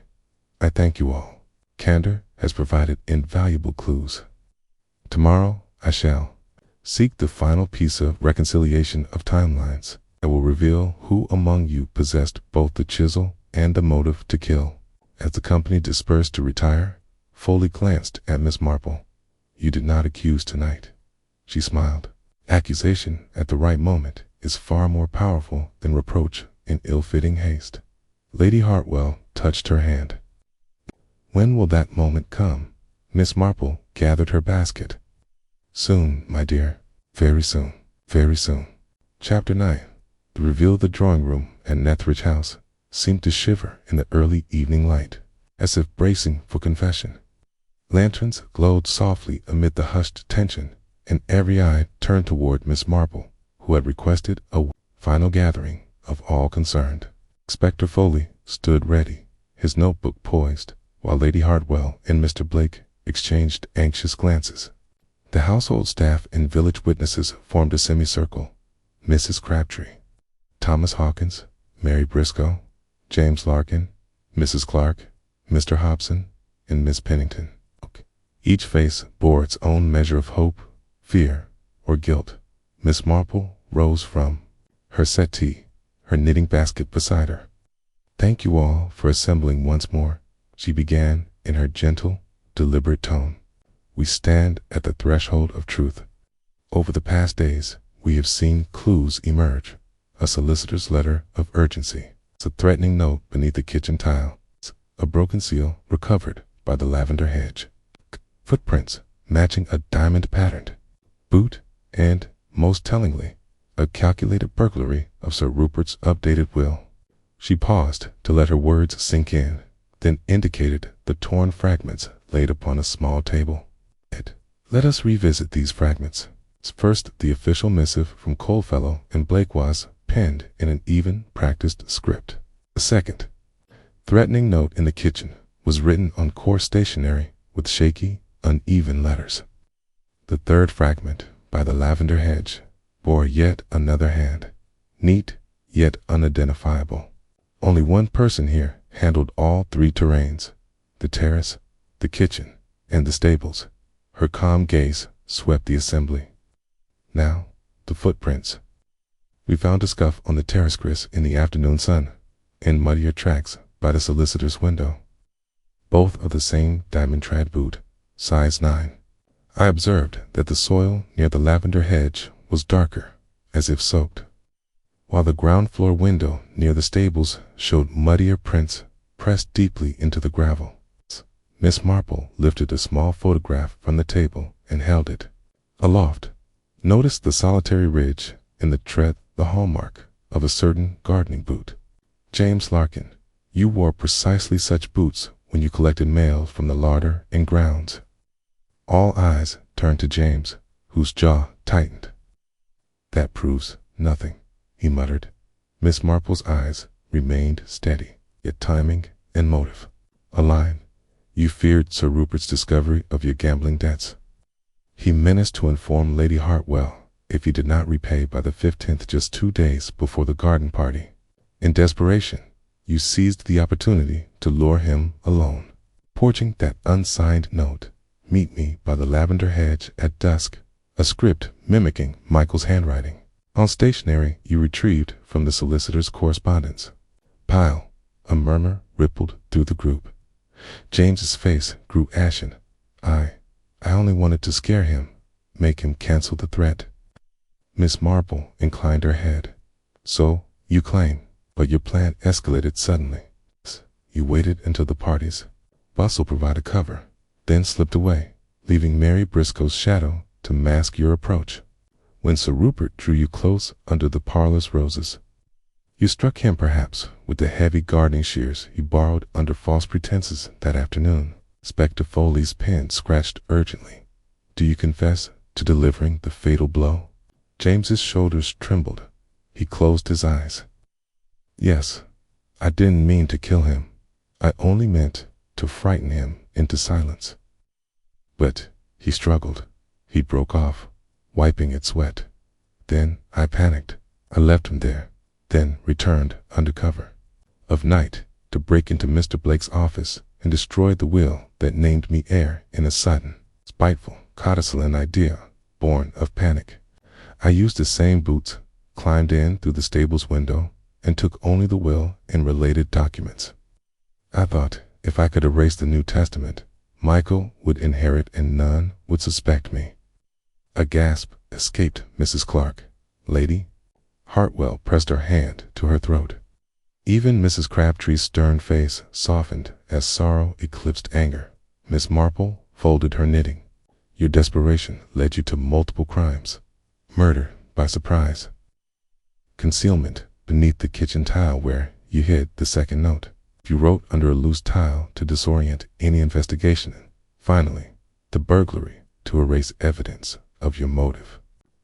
I thank you all. Candor has provided invaluable clues. Tomorrow I shall seek the final piece of reconciliation of timelines that will reveal who among you possessed both the chisel and the motive to kill. As the company dispersed to retire, Foley glanced at Miss Marple. You did not accuse tonight. She smiled. Accusation at the right moment is far more powerful than reproach in ill-fitting haste. Lady Hartwell touched her hand. When will that moment come? Miss Marple gathered her basket. Soon, my dear. Very soon. Very soon. Chapter 9. The reveal of the drawing room at Netheridge House seemed to shiver in the early evening light, as if bracing for confession. Lanterns glowed softly amid the hushed tension, and every eye turned toward Miss Marple, who had requested a final gathering of all concerned. Inspector Foley stood ready, his notebook poised, while Lady Hartwell and Mr. Blake exchanged anxious glances. The household staff and village witnesses formed a semicircle. Mrs. Crabtree, Thomas Hawkins, Mary Briscoe, James Larkin, Mrs. Clark, Mr. Hobson, and Miss Pennington. Each face bore its own measure of hope, fear, or guilt. Miss Marple rose from her settee, her knitting basket beside her. Thank you all for assembling once more, she began in her gentle, deliberate tone. We stand at the threshold of truth. Over the past days, we have seen clues emerge. A solicitor's letter of urgency, a threatening note beneath the kitchen tile, a broken seal recovered by the lavender hedge, footprints matching a diamond-patterned boot, and, most tellingly, a calculated burglary of Sir Rupert's updated will. She paused to let her words sink in, then indicated the torn fragments laid upon a small table. Let us revisit these fragments. First, the official missive from Coalfellow and Blake was penned in an even, practiced script. The second, threatening note in the kitchen was written on coarse stationery with shaky, uneven letters. The third fragment, by the lavender hedge, bore yet another hand, neat yet unidentifiable. Only one person here handled all three terrains, the terrace, the kitchen, and the stables. Her calm gaze swept the assembly. Now, the footprints. We found a scuff on the terrace grass in the afternoon sun, and muddier tracks by the solicitor's window. Both of the same diamond-trad boot, size 9. I observed that the soil near the lavender hedge was darker, as if soaked, while the ground floor window near the stables showed muddier prints pressed deeply into the gravel. Miss Marple lifted a small photograph from the table and held it aloft. Notice the solitary ridge in the tread, the hallmark of a certain gardening boot. James Larkin, you wore precisely such boots when you collected mail from the larder and grounds. All eyes turned to James, whose jaw tightened. That proves nothing, he muttered. Miss Marple's eyes remained steady, yet timing and motive. A line. You feared Sir Rupert's discovery of your gambling debts. He menaced to inform Lady Hartwell if he did not repay by the 15th, just 2 days before the garden party. In desperation, you seized the opportunity to lure him alone, forging that unsigned note, "Meet me by the lavender hedge at dusk," a script mimicking Michael's handwriting. On stationery you retrieved from the solicitor's correspondence. Pile. A murmur rippled through the group. James's face grew ashen. I only wanted to scare him, make him cancel the threat. Miss Marple inclined her head. So, you claim, but your plan escalated suddenly. You waited until the party's bustle provided cover, then slipped away, leaving Mary Briscoe's shadow to mask your approach. When Sir Rupert drew you close under the parlor's roses, you struck him perhaps with the heavy gardening shears you borrowed under false pretenses that afternoon. Inspector Foley's pen scratched urgently. Do you confess to delivering the fatal blow? James's shoulders trembled. He closed his eyes. Yes, I didn't mean to kill him. I only meant to frighten him into silence. But, he struggled. He broke off, wiping at sweat. Then I panicked. I left him there, then returned under cover of night to break into Mr. Blake's office and destroy the will that named me heir in a sudden, spiteful, codicilline idea born of panic. I used the same boots, climbed in through the stable's window, and took only the will and related documents. I thought if I could erase the New Testament, Michael would inherit and none would suspect me. A gasp escaped Mrs. Clark. Lady Hartwell pressed her hand to her throat. Even Mrs. Crabtree's stern face softened as sorrow eclipsed anger. Miss Marple folded her knitting. Your desperation led you to multiple crimes. Murder by surprise. Concealment beneath the kitchen tile where you hid the second note. You wrote under a loose tile to disorient any investigation. Finally, the burglary to erase evidence of your motive.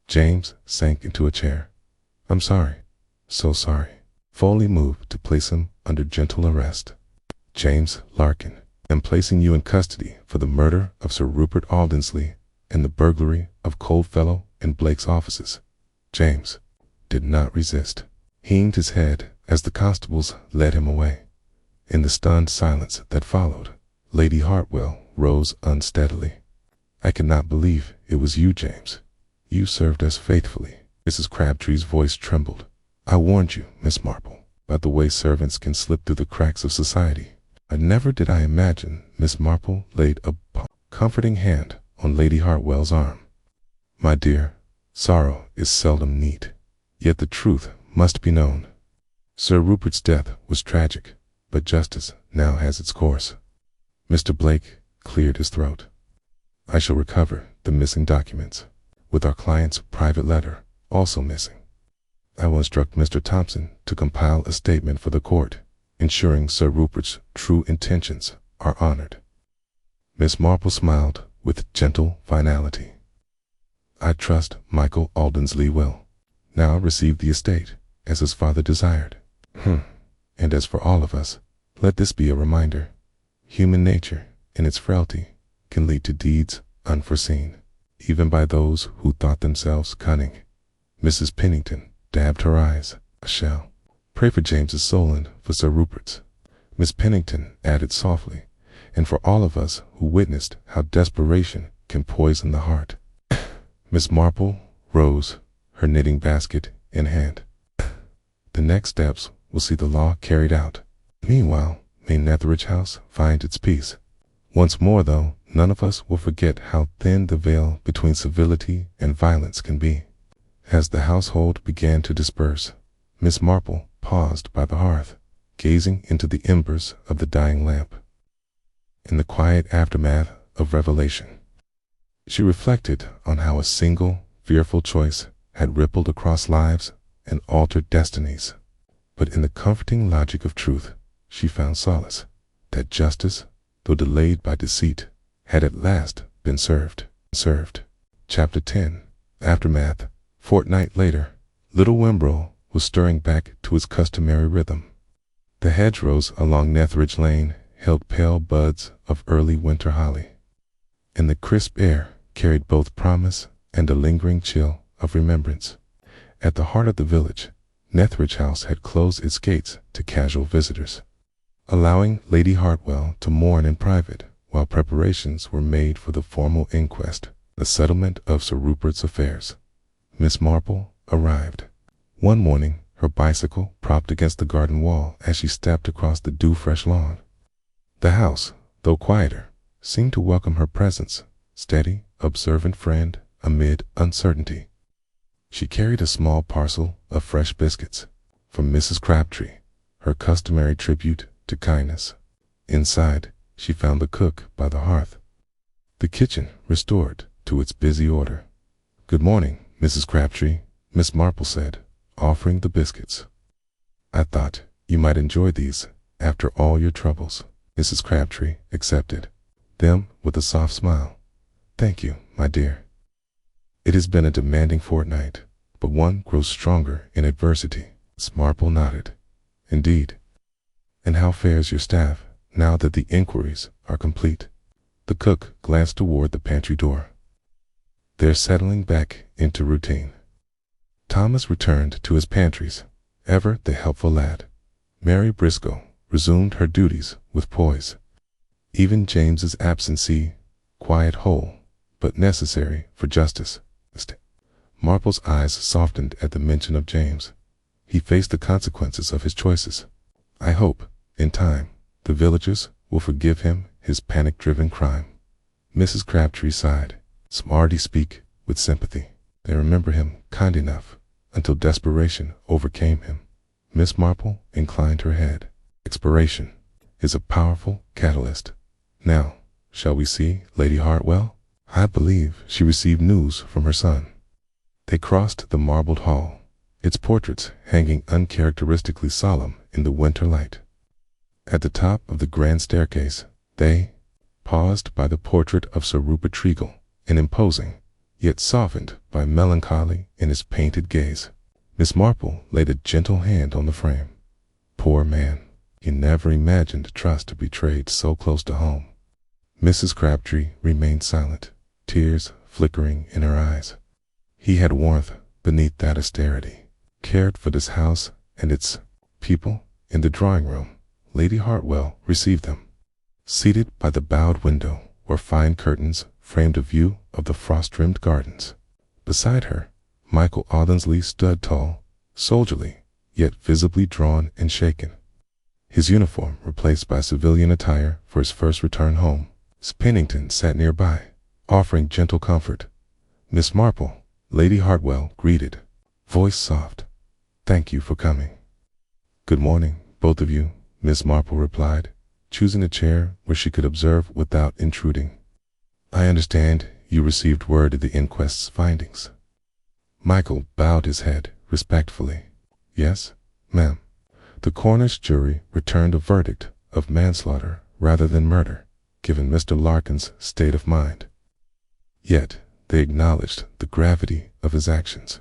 James sank into a chair. I'm sorry. So sorry. Foley moved to place him under gentle arrest. James Larkin, am placing you in custody for the murder of Sir Rupert Aldensley and the burglary of Coldfellow and Blake's offices. James did not resist. He hanged his head as the constables led him away. In the stunned silence that followed, Lady Hartwell rose unsteadily. I cannot believe it was you, James. You served us faithfully. Mrs. Crabtree's voice trembled. I warned you, Miss Marple, about the way servants can slip through the cracks of society. Never did I imagine. Miss Marple laid a comforting hand on Lady Hartwell's arm. My dear, sorrow is seldom neat, yet the truth must be known. Sir Rupert's death was tragic, but justice now has its course. Mr. Blake cleared his throat. I shall recover the missing documents, with our client's private letter also missing. I will instruct Mr. Thompson to compile a statement for the court, ensuring Sir Rupert's true intentions are honored. Miss Marple smiled with gentle finality. I trust Michael Aldensley will now receive the estate as his father desired. And as for all of us, let this be a reminder. Human nature, in its frailty, can lead to deeds unforeseen, even by those who thought themselves cunning. Mrs. Pennington dabbed her eyes. I shall. Pray for James's soul and for Sir Rupert's. Miss Pennington added softly, and for all of us who witnessed how desperation can poison the heart. Miss Marple rose, her knitting basket in hand. The next steps will see the law carried out. Meanwhile, may Netheridge House find its peace. Once more, though, none of us will forget how thin the veil between civility and violence can be. As the household began to disperse, Miss Marple paused by the hearth, gazing into the embers of the dying lamp. In the quiet aftermath of revelation, she reflected on how a single fearful choice had rippled across lives and altered destinies. But in the comforting logic of truth, she found solace, that justice, though delayed by deceit, had at last been served. Chapter 10. Aftermath. Fortnight later, little Wimbrel was stirring back to its customary rhythm. The hedgerows along Netheridge Lane held pale buds of early winter holly, and the crisp air carried both promise and a lingering chill of remembrance. At the heart of the village, Netheridge House had closed its gates to casual visitors, allowing Lady Hartwell to mourn in private while preparations were made for the formal inquest, the settlement of Sir Rupert's affairs. Miss Marple arrived. One morning, her bicycle propped against the garden wall as she stepped across the dew-fresh lawn. The house, though quieter, seemed to welcome her presence, steady, observant friend amid uncertainty. She carried a small parcel of fresh biscuits from Mrs. Crabtree, her customary tribute to kindness. Inside, she found the cook by the hearth, the kitchen restored to its busy order. "Good morning, Mrs. Crabtree," Miss Marple said, offering the biscuits. "I thought you might enjoy these after all your troubles." Mrs. Crabtree accepted them with a soft smile. "Thank you, my dear. It has been a demanding fortnight, but one grows stronger in adversity." Miss Marple nodded. "Indeed. And how fares your staff now that the inquiries are complete?" The cook glanced toward the pantry door. "They're settling back into routine." Thomas returned to his pantries, ever the helpful lad. Mary Briscoe resumed her duties with poise. Even James's absentee, quiet whole, but necessary for justice. Marple's eyes softened at the mention of James. He faced the consequences of his choices. "I hope, in time, the villagers will forgive him his panic-driven crime." Mrs. Crabtree sighed. "Smarty speak with sympathy. They remember him kind enough until desperation overcame him." Miss Marple inclined her head. "Expiration is a powerful catalyst. Now, shall we see Lady Hartwell? I believe she received news from her son." They crossed the marbled hall, its portraits hanging uncharacteristically solemn in the winter light. At the top of the grand staircase, they paused by the portrait of Sir Rupert Treagle, an imposing, yet softened by melancholy in his painted gaze. Miss Marple laid a gentle hand on the frame. Poor man, he never imagined trust betrayed so close to home. Mrs. Crabtree remained silent, tears flickering in her eyes. He had warmth beneath that austerity, cared for this house and its people. In the drawing room, Lady Hartwell received them. Seated by the bowed window where fine curtains framed a view of the frost-rimmed gardens. Beside her, Michael Audenslee stood tall, soldierly, yet visibly drawn and shaken. His uniform replaced by civilian attire for his first return home. Miss Pennington sat nearby, offering gentle comfort. Miss Marple, Lady Hartwell greeted, voice soft. "Thank you for coming." "Good morning, both of you," Miss Marple replied, choosing a chair where she could observe without intruding. "I understand you received word of the inquest's findings." Michael bowed his head respectfully. "Yes, ma'am. The coroner's jury returned a verdict of manslaughter rather than murder, given Mr. Larkin's state of mind. Yet they acknowledged the gravity of his actions."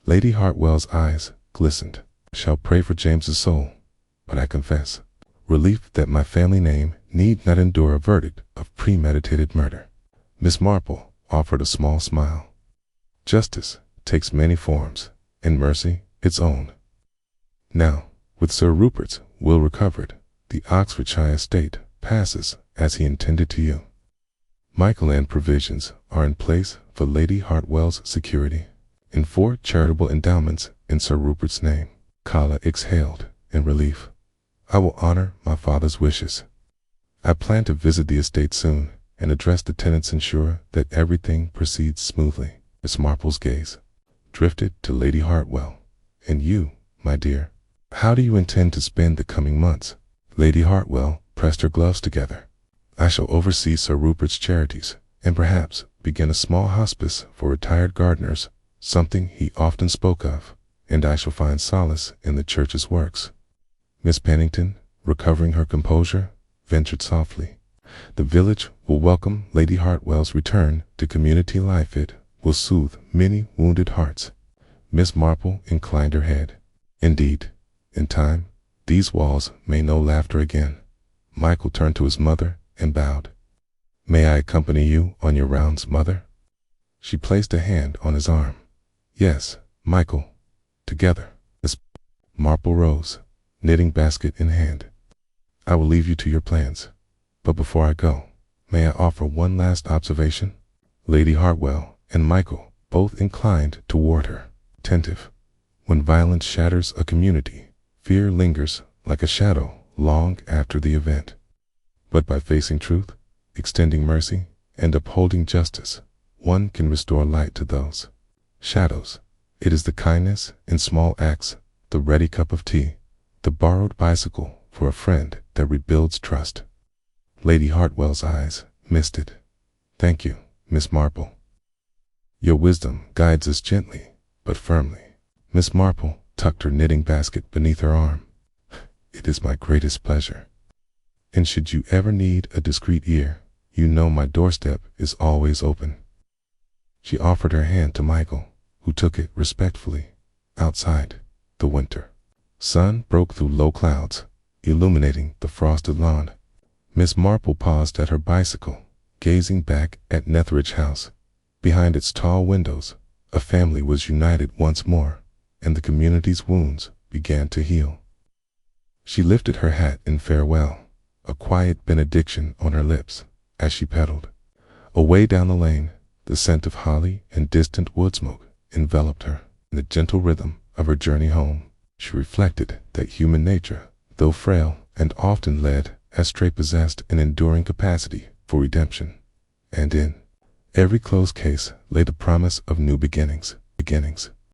Lady Hartwell's eyes glistened. "I shall pray for James's soul, but I confess relief that my family name need not endure a verdict of premeditated murder." Miss Marple offered a small smile. "Justice takes many forms, and mercy its own. Now, with Sir Rupert's will recovered, the Oxfordshire estate passes as he intended to you. Michael and provisions are in place for Lady Hartwell's security, and 4 charitable endowments in Sir Rupert's name." Kala exhaled in relief. "I will honor my father's wishes. I plan to visit the estate soon and address the tenants, ensure that everything proceeds smoothly." Miss Marple's gaze drifted to Lady Hartwell. "And you, my dear, how do you intend to spend the coming months?" Lady Hartwell pressed her gloves together. "I shall oversee Sir Rupert's charities, and perhaps begin a small hospice for retired gardeners something he often spoke of, and I shall find solace in the church's works. Miss Pennington, recovering her composure, ventured softly. The village will welcome Lady Hartwell's return to community life. It will soothe many wounded hearts. Miss Marple inclined her head. Indeed, in time, these walls may know laughter again. Michael turned to his mother and bowed. May I accompany you on your rounds, mother? She placed a hand on his arm. Yes, Michael. Together. Miss Marple rose, knitting basket in hand. I will leave you to your plans. But before I go, may I offer one last observation? Lady Hartwell and Michael both inclined toward her, attentive. When violence shatters a community, fear lingers like a shadow long after the event. But by facing truth, extending mercy, and upholding justice, one can restore light to those shadows. It is the kindness in small acts, the ready cup of tea, the borrowed bicycle for a friend that rebuilds trust. Lady Hartwell's eyes misted. Thank you, Miss Marple. Your wisdom guides us gently, but firmly. Miss Marple tucked her knitting basket beneath her arm. It is my greatest pleasure. And should you ever need a discreet ear, you know my doorstep is always open. She offered her hand to Michael, who took it respectfully. Outside, the winter sun broke through low clouds, illuminating the frosted lawn. Miss Marple paused at her bicycle, gazing back at Netheridge House. Behind its tall windows, a family was united once more, and the community's wounds began to heal. She lifted her hat in farewell, a quiet benediction on her lips, as she pedaled. Away down the lane, the scent of holly and distant wood smoke enveloped her. In the gentle rhythm of her journey home, she reflected that human nature, though frail and often led astray, possessed an enduring capacity for redemption. And in every closed case lay the promise of new beginnings.